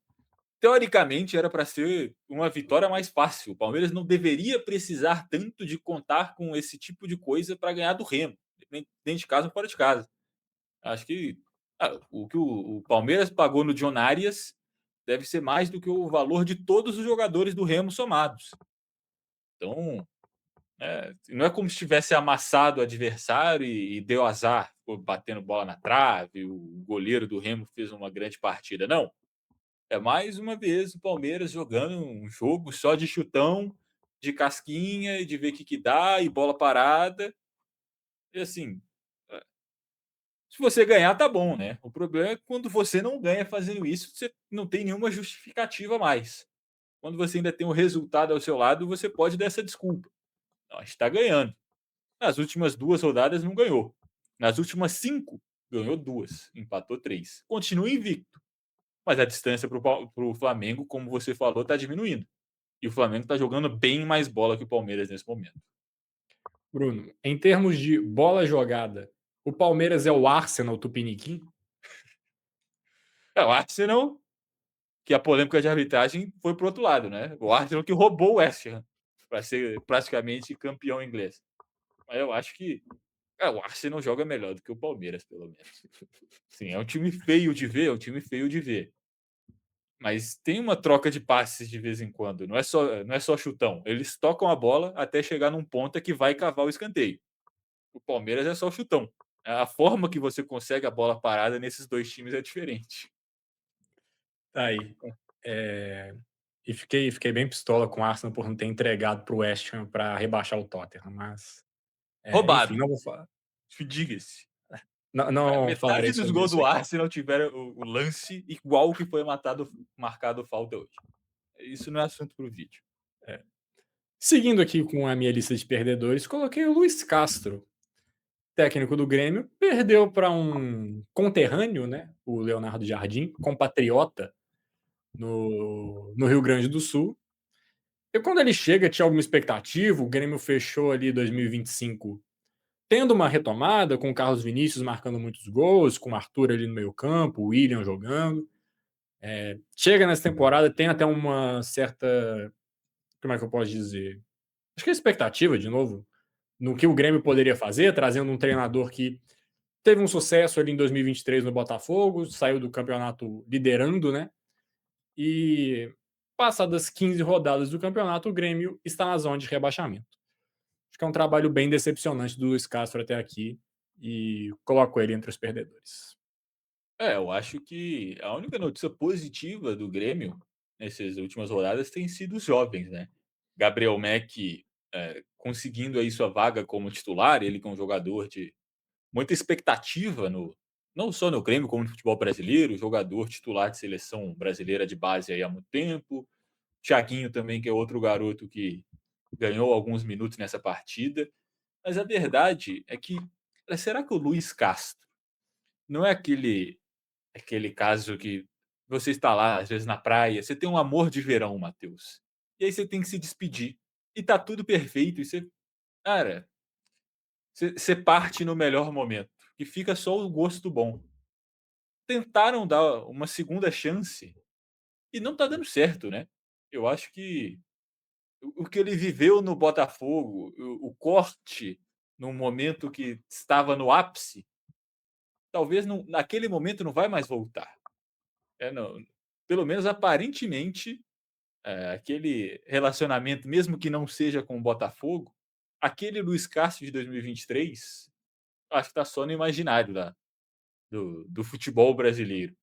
A: teoricamente era para ser uma vitória mais fácil. O Palmeiras não deveria precisar tanto de contar com esse tipo de coisa para ganhar do Remo, dentro de casa ou fora de casa. Acho que o que o Palmeiras pagou no John Arias deve ser mais do que o valor de todos os jogadores do Remo somados. Então, não é como se tivesse amassado o adversário e deu azar, ficou batendo bola na trave, o goleiro do Remo fez uma grande partida. Não. É mais uma vez o Palmeiras jogando um jogo só de chutão, de casquinha, e de ver o que dá, e bola parada. E assim, se você ganhar, tá bom, né? O problema é que quando você não ganha fazendo isso, você não tem nenhuma justificativa mais. Quando você ainda tem o resultado ao seu lado, você pode dar essa desculpa. Não, a gente está ganhando. Nas últimas 2 rodadas não ganhou. Nas últimas 5, ganhou 2, empatou 3. Continua invicto. Mas a distância para o Flamengo, como você falou, está diminuindo. E o Flamengo está jogando bem mais bola que o Palmeiras nesse momento.
B: Bruno, em termos de bola jogada, o Palmeiras é o Arsenal Tupiniquim?
A: O Arsenal, que a polêmica de arbitragem foi pro outro lado, né? O Arsenal que roubou o West Ham para ser praticamente campeão inglês. Mas eu acho que o Arsenal joga melhor do que o Palmeiras, pelo menos. Sim, é um time feio de ver, é um time feio de ver. Mas tem uma troca de passes de vez em quando, não é só chutão. Eles tocam a bola até chegar num ponta que vai cavar o escanteio. O Palmeiras é só chutão. A forma que você consegue a bola parada nesses dois times é diferente.
B: Tá aí. E fiquei bem pistola com o Arsenal por não ter entregado para o West Ham para rebaixar o Tottenham, mas enfim,
A: Roubado.
B: não vou falar.
A: diga-se.
B: Não falarei
A: Metade dos
B: sobre
A: gols
B: isso
A: do
B: aqui.
A: Arsenal tiveram o lance igual que foi marcado falta hoje. Isso não é assunto para o vídeo.
B: É. Seguindo aqui com a minha lista de perdedores, coloquei o Luiz Castro, técnico do Grêmio, perdeu para um conterrâneo, né, o Leonardo Jardim, compatriota no Rio Grande do Sul. E quando ele chega, tinha alguma expectativa, o Grêmio fechou ali 2025 tendo uma retomada, com o Carlos Vinícius marcando muitos gols, com o Arthur ali no meio campo, o William jogando. Chega nessa temporada, tem até uma certa, como é que eu posso dizer? Acho que é expectativa, de novo, no que o Grêmio poderia fazer, trazendo um treinador que teve um sucesso ali em 2023 no Botafogo, saiu do campeonato liderando, né? E passadas 15 rodadas do campeonato, o Grêmio está na zona de rebaixamento. Acho que é um trabalho bem decepcionante do Luiz Castro até aqui e coloco ele entre os perdedores.
A: Eu acho que a única notícia positiva do Grêmio nessas últimas rodadas tem sido os jovens, né. Gabriel Mack, conseguindo aí sua vaga como titular, ele que é um jogador de muita expectativa no não só no Grêmio, como no futebol brasileiro, jogador titular de seleção brasileira de base aí há muito tempo. Thiaguinho também, que é outro garoto que ganhou alguns minutos nessa partida. Mas a verdade é que, será que o Luiz Castro não é aquele caso que você está lá, às vezes na praia, você tem um amor de verão, Matheus, e aí você tem que se despedir, e tá tudo perfeito, e você, cara, você parte no melhor momento, e fica só o gosto bom. Tentaram dar uma segunda chance e não tá dando certo, né. Eu acho que o que ele viveu no Botafogo, o corte num momento que estava no ápice, talvez não naquele momento não vai mais voltar. Não, pelo menos aparentemente, aquele relacionamento, mesmo que não seja com o Botafogo, aquele Luiz Castro de 2023, acho que tá só no imaginário do futebol brasileiro.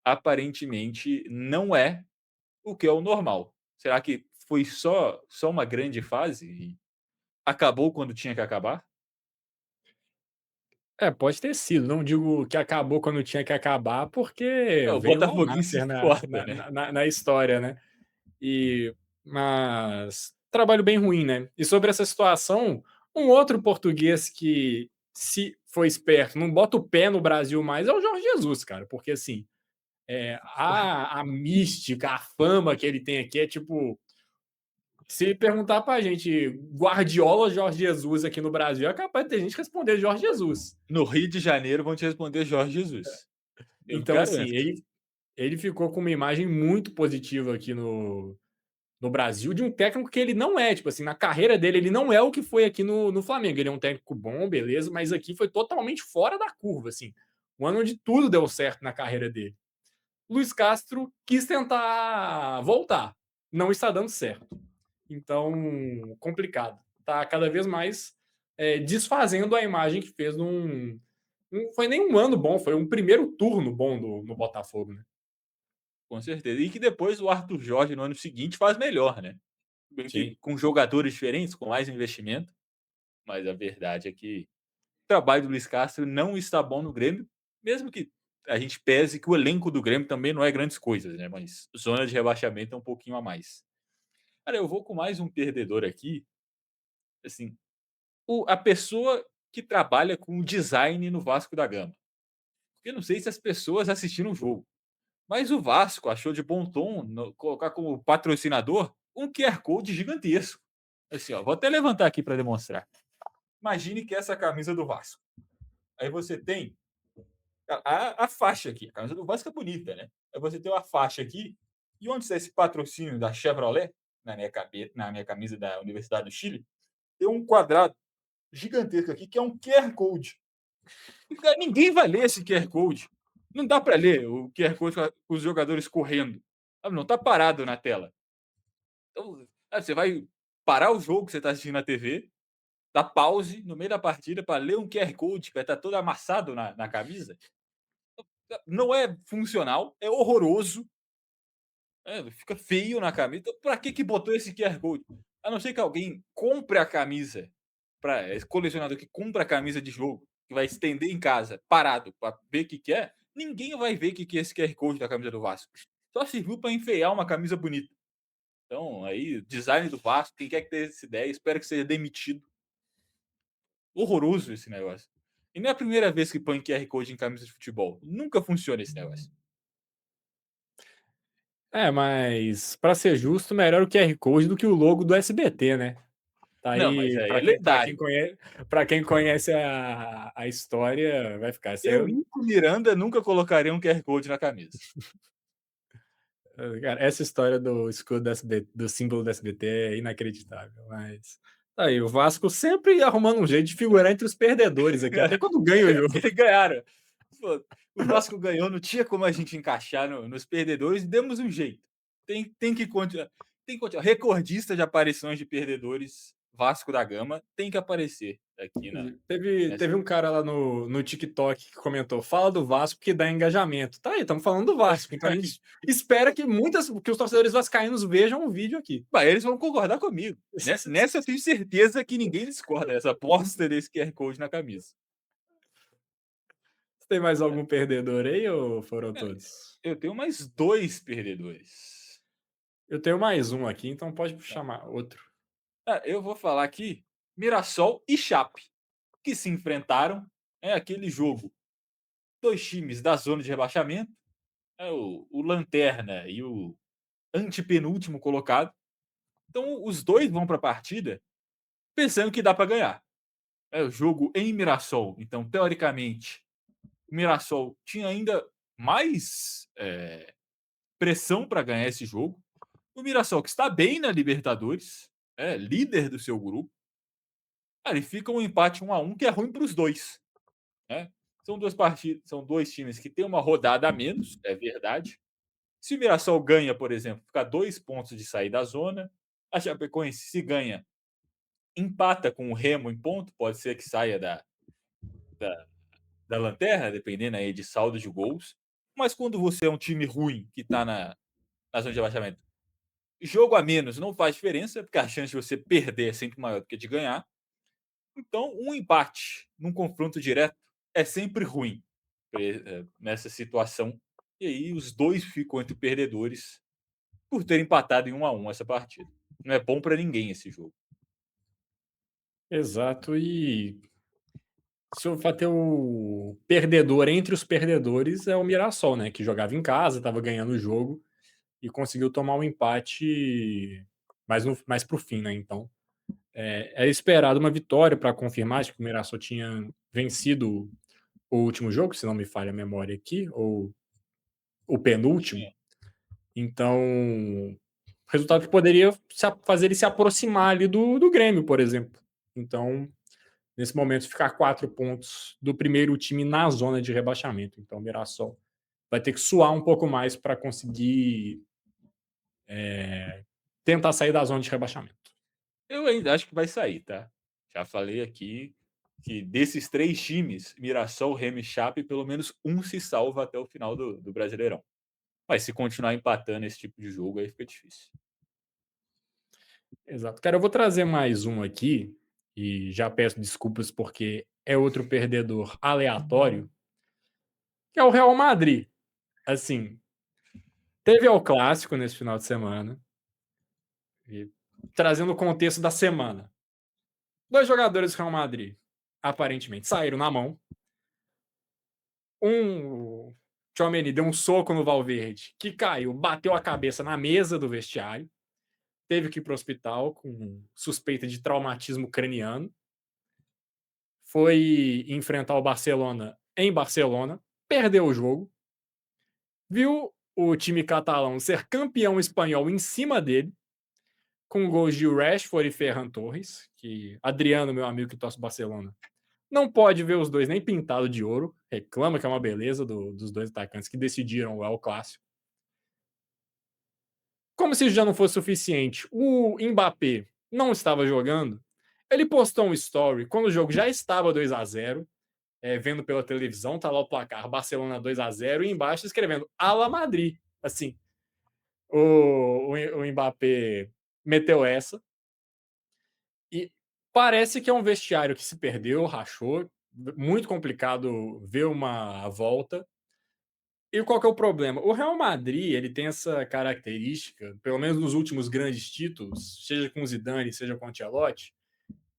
A: Aparentemente não é o que é o normal. Será que foi só uma grande fase e acabou quando tinha que acabar?
B: Pode ter sido, não digo que acabou quando tinha que acabar, porque
A: O
B: veio o Al
A: botafoguense se
B: Nassr
A: importa, né.
B: na história, né. E mas trabalho bem ruim, né. E sobre essa situação, um outro português que, se for esperto, não bota o pé no Brasil mais é o Jorge Jesus, cara, porque assim, a mística, a fama que ele tem aqui é tipo, se perguntar pra gente Guardiola ou Jorge Jesus aqui no Brasil, é capaz de ter gente responder Jorge Jesus.
A: No Rio de Janeiro vão te responder Jorge Jesus, eu
B: Então, assim,
A: garanto.
B: ele ficou com uma imagem muito positiva aqui no Brasil, de um técnico que ele não é, tipo assim, na carreira dele, ele não é o que foi aqui no Flamengo. Ele é um técnico bom, beleza, mas aqui foi totalmente fora da curva, assim. Um ano onde tudo deu certo na carreira dele. Luiz Castro quis tentar voltar, não está dando certo. Então, complicado. Tá cada vez mais desfazendo a imagem que fez num. Não foi nem um ano bom, foi um primeiro turno bom no Botafogo, né?
A: Com certeza. E que depois o Arthur Jorge no ano seguinte faz melhor, né. Bem que
B: Sim.
A: com jogadores diferentes, com mais investimento, mas a verdade é que o trabalho do Luiz Castro não está bom no Grêmio, mesmo que a gente pese que o elenco do Grêmio também não é grandes coisas, né, mas zona de rebaixamento é um pouquinho a mais. Cara, eu vou com mais um perdedor aqui, assim, a pessoa que trabalha com design no Vasco da Gama. Eu não sei se as pessoas assistiram o jogo, mas o Vasco achou de bom tom colocar como patrocinador um QR Code gigantesco. Assim, ó, vou até levantar aqui para demonstrar. Imagine que essa é a camisa do Vasco. Aí você tem a faixa aqui. A camisa do Vasco é bonita, né? Aí você tem uma faixa aqui. E onde está esse patrocínio da Chevrolet, na minha camisa da Universidade do Chile, tem um quadrado gigantesco aqui que é um QR Code. Ninguém vai ler esse QR Code. Não dá para ler o QR Code com os jogadores correndo. Não está parado na tela. Então, você vai parar o jogo que você está assistindo na TV, dar pause no meio da partida para ler um QR Code que vai estar todo amassado na camisa. Não é funcional, é horroroso, fica feio na camisa. Então, para que botou esse QR Code? A não ser que alguém compre a camisa, esse colecionador que compra a camisa de jogo que vai estender em casa, parado, para ver o que que é, ninguém vai ver o que que é esse QR Code da camisa do Vasco. Só serviu para enfeiar uma camisa bonita. Então, aí, design do Vasco, quem quer que tenha essa ideia, espero que seja demitido. Horroroso esse negócio. E não é a primeira vez que põe QR Code em camisa de futebol. Nunca funciona esse negócio.
B: É, mas pra ser justo, melhor o QR Code do que o logo do SBT, né. Tá
A: Não, mas
B: aí,
A: aí é
B: pra quem
A: lendário.
B: conhece a história, vai ficar. Isso aí
A: Eu, Nico Miranda, nunca colocaria um QR Code na camisa.
B: cara, essa história do escudo do SBT, do símbolo do SBT é inacreditável, mas tá aí, o Vasco sempre arrumando um jeito de figurar entre os perdedores aqui, até quando ganha o jogo.
A: Eles ganharam. Pô, o Vasco ganhou, não tinha como a gente encaixar nos perdedores, demos um jeito. Tem que continuar. Tem que continuar. Recordista de aparições de perdedores, Vasco da Gama, tem que aparecer aqui
B: Teve
A: nessa.
B: um cara lá no TikTok que comentou: "Fala do Vasco que dá engajamento". Tá aí, estamos falando do Vasco, então a gente espera que os torcedores vascaínos vejam o vídeo aqui.
A: Mas eles vão concordar comigo. Nessa eu tenho certeza que ninguém discorda dessa aposta desse QR Code na camisa.
B: Tem mais algum perdedor aí ou foram
A: É,
B: todos?
A: eu tenho mais 2 perdedores.
B: Eu tenho mais um aqui, então pode chamar outro.
A: Eu vou falar aqui, Mirassol e Chape, que se enfrentaram, é aquele jogo, 2 times da zona de rebaixamento, o lanterna e o antepenúltimo colocado. Então os 2 vão para a partida pensando que dá para ganhar. É o jogo em Mirassol, então teoricamente, o Mirassol tinha ainda mais, pressão para ganhar esse jogo. O Mirassol que está bem na Libertadores, é líder do seu grupo, ali fica um empate 1-1 que é ruim para os 2, né. São 2 partidas, são 2 times que têm uma rodada a menos, é verdade. Se o Mirassol ganha, por exemplo, fica 2 pontos de sair da zona. A Chapecoense, se ganha, empata com o Remo em ponto, pode ser que saia da, da lanterna, dependendo aí de saldo de gols. Mas quando você é um time ruim que está na zona de abaixamento, jogo a menos não faz diferença, porque a chance de você perder é sempre maior do que de ganhar. Então, um empate num confronto direto é sempre ruim nessa situação. E aí os 2 ficam entre perdedores por ter empatado em 1-1 essa partida. Não é bom para ninguém esse jogo.
B: Exato, e se eu for ter o perdedor entre os perdedores é o Mirassol, né, que jogava em casa, estava ganhando o jogo e conseguiu tomar um empate mais para o fim, né, então, é esperado uma vitória para confirmar, acho que o Mirassol tinha vencido o último jogo, se não me falha a memória aqui, ou o penúltimo,
A: Sim.
B: então, resultado que poderia fazer ele se aproximar ali do Grêmio, por exemplo. Então, nesse momento, ficar 4 pontos do primeiro time na zona de rebaixamento. Então, o Mirassol vai ter que suar um pouco mais para conseguir tentar sair da zona de rebaixamento.
A: Eu ainda acho que vai sair, tá? Já falei aqui que desses 3 times, Mirassol, Remo e Chape, pelo menos um se salva até o final do Brasileirão. Mas se continuar empatando esse tipo de jogo, aí fica difícil.
B: Exato. Cara, eu vou trazer mais um aqui, e já peço desculpas porque é outro perdedor aleatório, que é o Real Madrid. Assim, teve ao clássico nesse final de semana, e trazendo o contexto da semana. Dois jogadores do Real Madrid, aparentemente, saíram na mão. O Tchouaméni deu um soco no Valverde, que caiu, bateu a cabeça na mesa do vestiário, teve que ir para o hospital com suspeita de traumatismo craniano. Foi enfrentar o Barcelona em Barcelona, perdeu o jogo, viu o time catalão ser campeão espanhol em cima dele, com gols de Rashford e Ferran Torres, que Adriano, meu amigo que torce Barcelona, não pode ver os dois nem pintado de ouro, reclama que é uma beleza dos dois atacantes que decidiram o El Clássico. Como se isso já não fosse suficiente, o Mbappé não estava jogando, ele postou um story quando o jogo já estava 2-0, vendo pela televisão, tá lá o placar, Barcelona 2-0, e embaixo escrevendo Ala Madrid. Assim, o Mbappé meteu essa, e parece que é um vestiário que se perdeu, rachou, muito complicado ver uma volta. E qual que é o problema? O Real Madrid, ele tem essa característica, pelo menos nos últimos grandes títulos, seja com o Zidane, seja com o Ancelotti,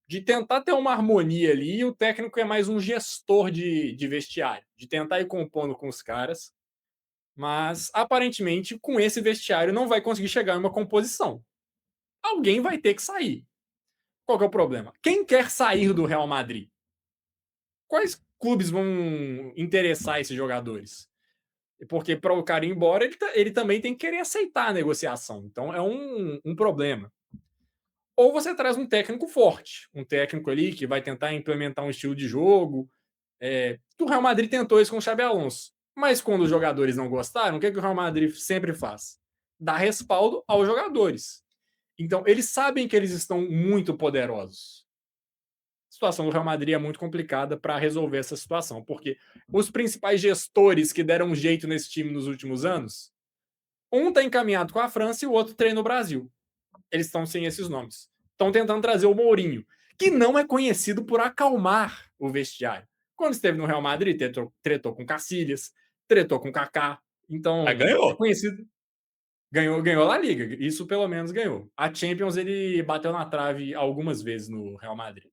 B: de tentar ter uma harmonia ali, e o técnico é mais um gestor de vestiário, de tentar ir compondo com os caras, mas aparentemente com esse vestiário não vai conseguir chegar em uma composição. Alguém vai ter que sair. Qual que é o problema? Quem quer sair do Real Madrid? Quais clubes vão interessar esses jogadores? Porque para o cara ir embora, ele também tem que querer aceitar a negociação. Então é um problema. Ou você traz um técnico forte, um técnico ali que vai tentar implementar um estilo de jogo. O Real Madrid tentou isso com o Xabi Alonso. Mas quando os jogadores não gostaram, o que o Real Madrid sempre faz? Dá respaldo aos jogadores. Então, eles sabem que eles estão muito poderosos. A situação do Real Madrid é muito complicada para resolver essa situação, porque os principais gestores que deram um jeito nesse time nos últimos anos, um está encaminhado com a França e o outro treina no Brasil. Eles estão sem esses nomes. Estão tentando trazer o Mourinho, que não é conhecido por acalmar o vestiário. Quando esteve no Real Madrid, tretou com Cacilhas, tretou com Kaká.
A: Mas
B: Então, é
A: ganhou.
B: conhecido. Ganhou a La Liga, isso pelo menos ganhou. A Champions ele bateu na trave algumas vezes no Real Madrid.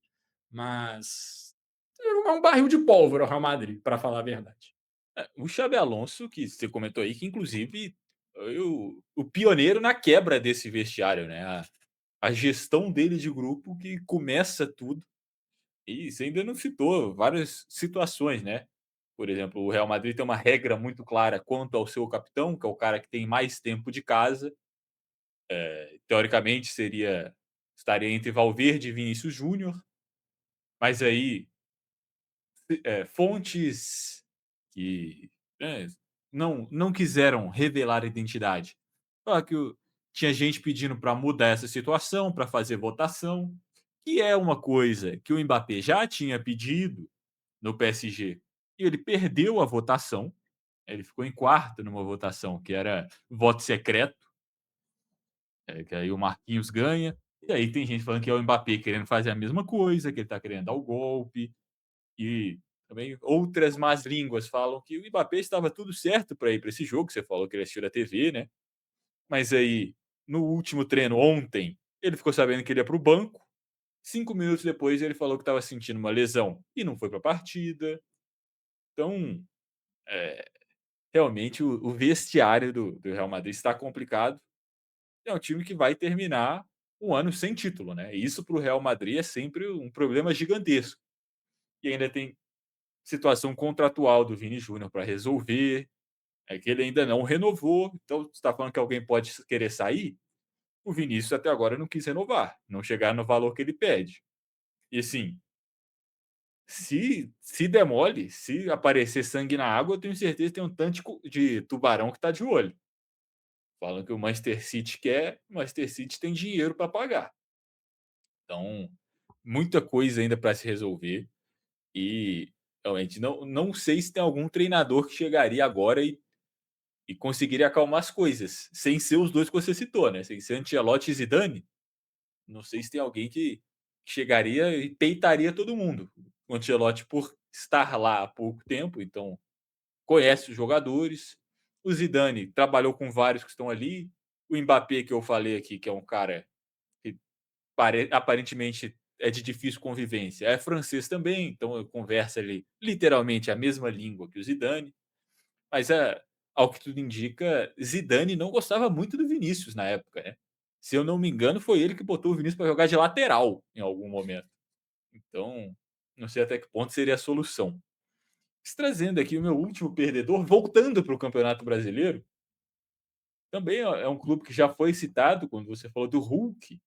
B: Mas é um barril de pólvora o Real Madrid, para falar a verdade.
A: O Xabi Alonso, que você comentou aí, que inclusive foi o pioneiro na quebra desse vestiário, né? A gestão dele de grupo que começa tudo. E você ainda não citou várias situações, né? Por exemplo, o Real Madrid tem uma regra muito clara quanto ao seu capitão, que é o cara que tem mais tempo de casa. Teoricamente estaria entre Valverde e Vinícius Júnior, mas aí fontes que, né, não quiseram revelar a identidade. Fala que tinha gente pedindo para mudar essa situação, para fazer votação, que é uma coisa que o Mbappé já tinha pedido no PSG, e ele perdeu a votação. Ele ficou em quarto numa votação que era voto secreto, que aí o Marquinhos ganha. E aí tem gente falando que é o Mbappé querendo fazer a mesma coisa, que ele está querendo dar o golpe. E também outras más línguas falam que o Mbappé estava tudo certo para ir para esse jogo, você falou que ele assistiu da TV, né? Mas aí, no último treino ontem, ele ficou sabendo que ele ia para o banco. 5 minutos depois, ele falou que estava sentindo uma lesão e não foi para a partida. Então, é, realmente, o vestiário do Real Madrid está complicado. É um time que vai terminar um ano sem título, né? E isso para o Real Madrid é sempre um problema gigantesco. E ainda tem situação contratual do Vini Júnior para resolver, é que ele ainda não renovou. Então, você está falando que alguém pode querer sair? O Vinícius até agora não quis renovar, não chegar no valor que ele pede. E assim, se demole, se aparecer sangue na água, eu tenho certeza que tem um tanto de tubarão que está de olho. Falam que o Manchester City quer, o Manchester City tem dinheiro para pagar. Então, muita coisa ainda para se resolver. E realmente não sei se tem algum treinador que chegaria agora e conseguiria acalmar as coisas, sem ser os dois que você citou, né? Sem ser Ancelotti e Zidane. Não sei se tem alguém que chegaria e peitaria todo mundo. O Ancelotti, por estar lá há pouco tempo, então conhece os jogadores. O Zidane trabalhou com vários que estão ali. O Mbappé, que eu falei aqui, que é um cara que aparentemente é de difícil convivência, é francês também, então conversa ali literalmente a mesma língua que o Zidane. Mas ao que tudo indica, Zidane não gostava muito do Vinícius na época, né? Se eu não me engano, foi ele que botou o Vinícius para jogar de lateral em algum momento. Então, não sei até que ponto seria a solução. Trazendo aqui o meu último perdedor, voltando para o Campeonato Brasileiro, também é um clube que já foi citado quando você falou do Hulk,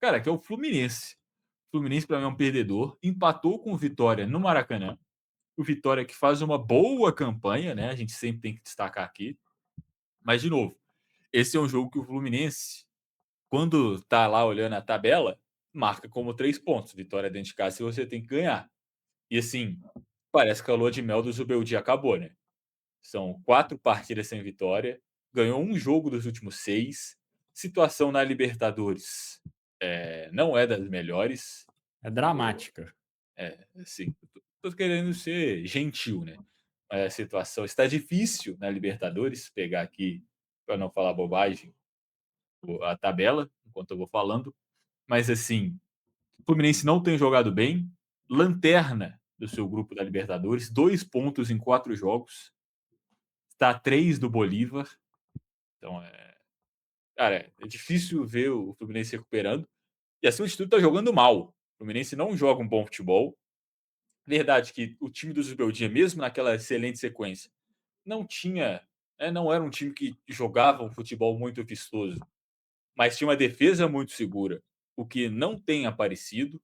A: cara, que é o Fluminense. O Fluminense, para mim, é um perdedor. Empatou com o Vitória no Maracanã. O Vitória que faz uma boa campanha, né? A gente sempre tem que destacar aqui. Mas, de novo, esse é um jogo que o Fluminense, quando tá lá olhando a tabela, marca como 3 pontos. Vitória dentro de casa, se você tem que ganhar. E assim, parece que a lua de mel do Zubeldia acabou, né? São 4 partidas sem vitória, ganhou um jogo dos últimos 6. Situação na Libertadores não é das melhores.
B: É
A: O,
B: dramática.
A: assim, tô querendo ser gentil, né. A situação está difícil na Libertadores, pegar aqui, para não falar bobagem, a tabela, enquanto eu vou falando, mas assim, o Fluminense não tem jogado bem, lanterna do seu grupo da Libertadores, 2 pontos em 4 jogos, está a 3 do Bolívar, então cara, é difícil ver o Fluminense recuperando, e acima de tudo tá jogando mal. O Fluminense não joga um bom futebol. Verdade que o time do Zubeldia, mesmo naquela excelente sequência, não tinha, não era um time que jogava um futebol muito vistoso, mas tinha uma defesa muito segura, o que não tem aparecido.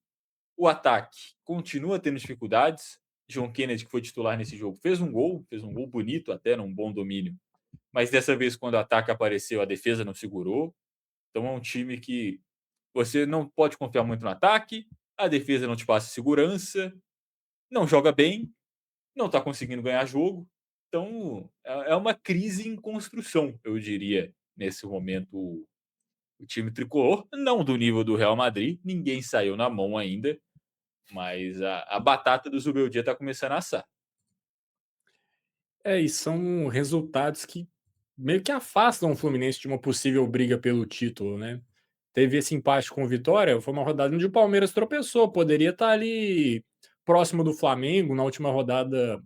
A: O ataque continua tendo dificuldades. John Kennedy, que foi titular nesse jogo, fez um gol bonito até, num bom domínio. Mas dessa vez, quando o ataque apareceu, a defesa não segurou. Então é um time que você não pode confiar muito no ataque, a defesa não te passa segurança, não joga bem, não está conseguindo ganhar jogo. Então é uma crise em construção, eu diria, nesse momento, o time tricolor. Não do nível do Real Madrid, ninguém saiu na mão ainda, mas a batata do Zubeldia está começando a assar.
B: É, e são resultados que meio que afastam o Fluminense de uma possível briga pelo título, né. Teve esse empate com o Vitória, foi uma rodada onde o Palmeiras tropeçou, poderia estar ali próximo do Flamengo na última rodada,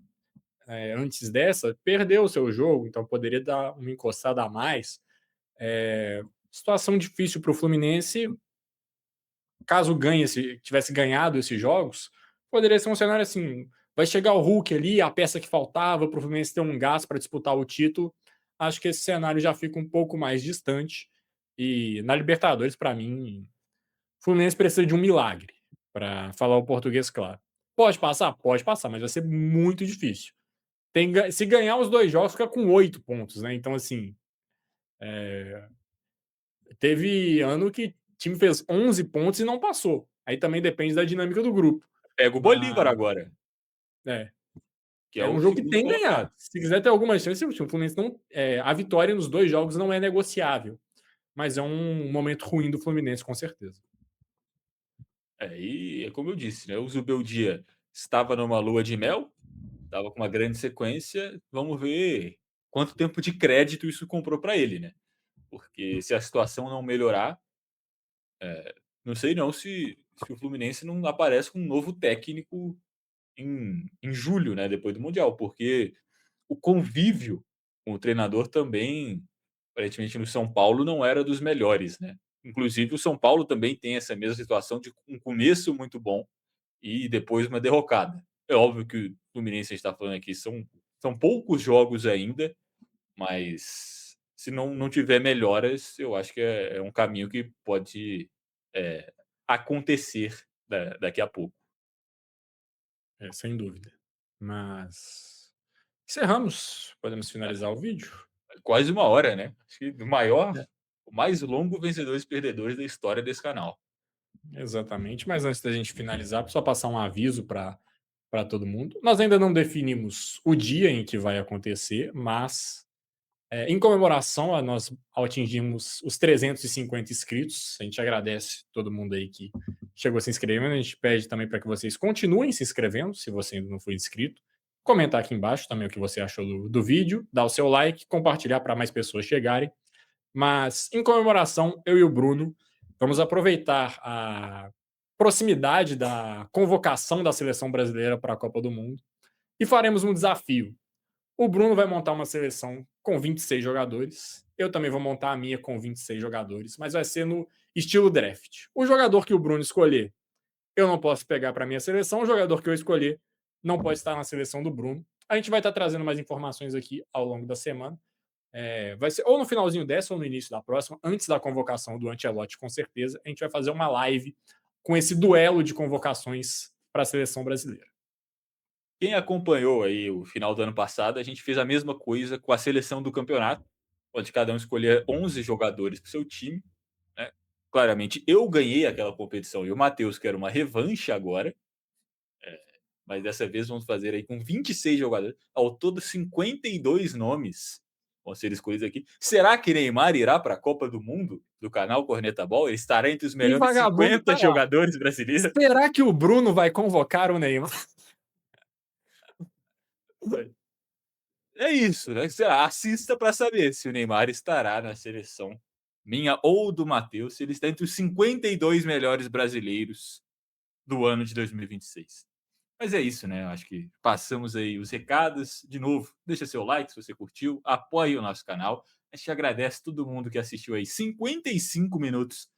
B: antes dessa, perdeu o seu jogo, então poderia dar uma encostada a mais. Situação difícil para o Fluminense, caso tivesse ganhado esses jogos, poderia ser um cenário assim: vai chegar o Hulk ali, a peça que faltava para o Fluminense ter um gás para disputar o título. Acho que esse cenário já fica um pouco mais distante. E na Libertadores, para mim, o Fluminense precisa de um milagre, para falar o português claro. Pode passar? Pode passar, mas vai ser muito difícil. Se ganhar os dois jogos, fica com 8 pontos, né? Então, assim, teve ano que o time fez 11 pontos e não passou. Aí também depende da dinâmica do grupo.
A: Pega o
B: Mas,
A: Bolívar agora,
B: é,
A: que é
B: é
A: o
B: um jogo que
A: segundo
B: tem que
A: colocado.
B: ganhar. Se quiser ter alguma chance, o Fluminense não. A vitória nos dois jogos não é negociável. Mas é um momento ruim do Fluminense, com certeza.
A: E é como eu disse, né, o Zubeldia estava numa lua de mel, estava com uma grande sequência, vamos ver quanto tempo de crédito isso comprou para ele, né. Porque se a situação não melhorar, não sei não se o Fluminense não aparece com um novo técnico em julho, né, depois do mundial, porque o convívio com o treinador também, aparentemente no São Paulo, não era dos melhores, né. Inclusive o São Paulo também tem essa mesma situação de um começo muito bom e depois uma derrocada. É óbvio que o Fluminense, a gente está falando aqui, são poucos jogos ainda, mas se não tiver melhoras, eu acho que é um caminho que pode, eh, acontecer daqui a pouco.
B: Sem dúvida. Mas encerramos. Podemos
A: É,
B: finalizar o vídeo?
A: quase 1 hora, né. Acho que
B: É,
A: o mais longo Vencedores e Perdedores da história desse canal.
B: exatamente. Mas antes da gente finalizar, só passar um aviso para todo mundo. Nós ainda não definimos o dia em que vai acontecer, mas em comemoração a nós ao atingirmos os 350 inscritos, a gente agradece todo mundo aí que chegou se inscrevendo. A gente pede também para que vocês continuem se inscrevendo, se você ainda não foi inscrito. Comentar aqui embaixo também o que você achou do vídeo, dar o seu like, compartilhar para mais pessoas chegarem. Mas, em comemoração, eu e o Bruno vamos aproveitar a proximidade da convocação da seleção brasileira para a Copa do Mundo e faremos um desafio. O Bruno vai montar uma seleção com 26 jogadores. Eu também vou montar a minha com 26 jogadores, mas vai ser no estilo draft. O jogador que o Bruno escolher, eu não posso pegar para minha seleção. O jogador que eu escolher não pode estar na seleção do Bruno. A gente vai estar trazendo mais informações aqui ao longo da semana. Vai ser ou no finalzinho dessa ou no início da próxima, antes da convocação do Ancelotti, com certeza. A gente vai fazer uma live com esse duelo de convocações para a seleção brasileira.
A: Quem acompanhou aí o final do ano passado, a gente fez a mesma coisa com a seleção do campeonato, onde cada um escolher 11 jogadores para o seu time, né. Claramente eu ganhei aquela competição e o Matheus quer uma revanche agora, mas dessa vez vamos fazer aí com 26 jogadores, ao todo 52 nomes vão ser escolhidos aqui. Será que Neymar irá para a Copa do Mundo do canal Corneta Ball? Ele estará entre os
B: E
A: melhores
B: vagabundo
A: 50
B: tá lá.
A: jogadores brasileiros?
B: Será que o Bruno vai convocar o Neymar?
A: É isso, né, sei lá, assista para saber se o Neymar estará na seleção minha ou do Matheus, se ele está entre os 52 melhores brasileiros do ano de 2026. Mas é isso, né, eu acho que passamos aí os recados. De novo, deixa seu like se você curtiu, apoie o nosso canal. A gente agradece todo mundo que assistiu aí 55 minutos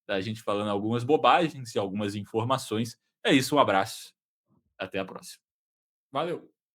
A: da gente falando algumas bobagens e algumas informações. É isso, um abraço, até a próxima.
B: Valeu.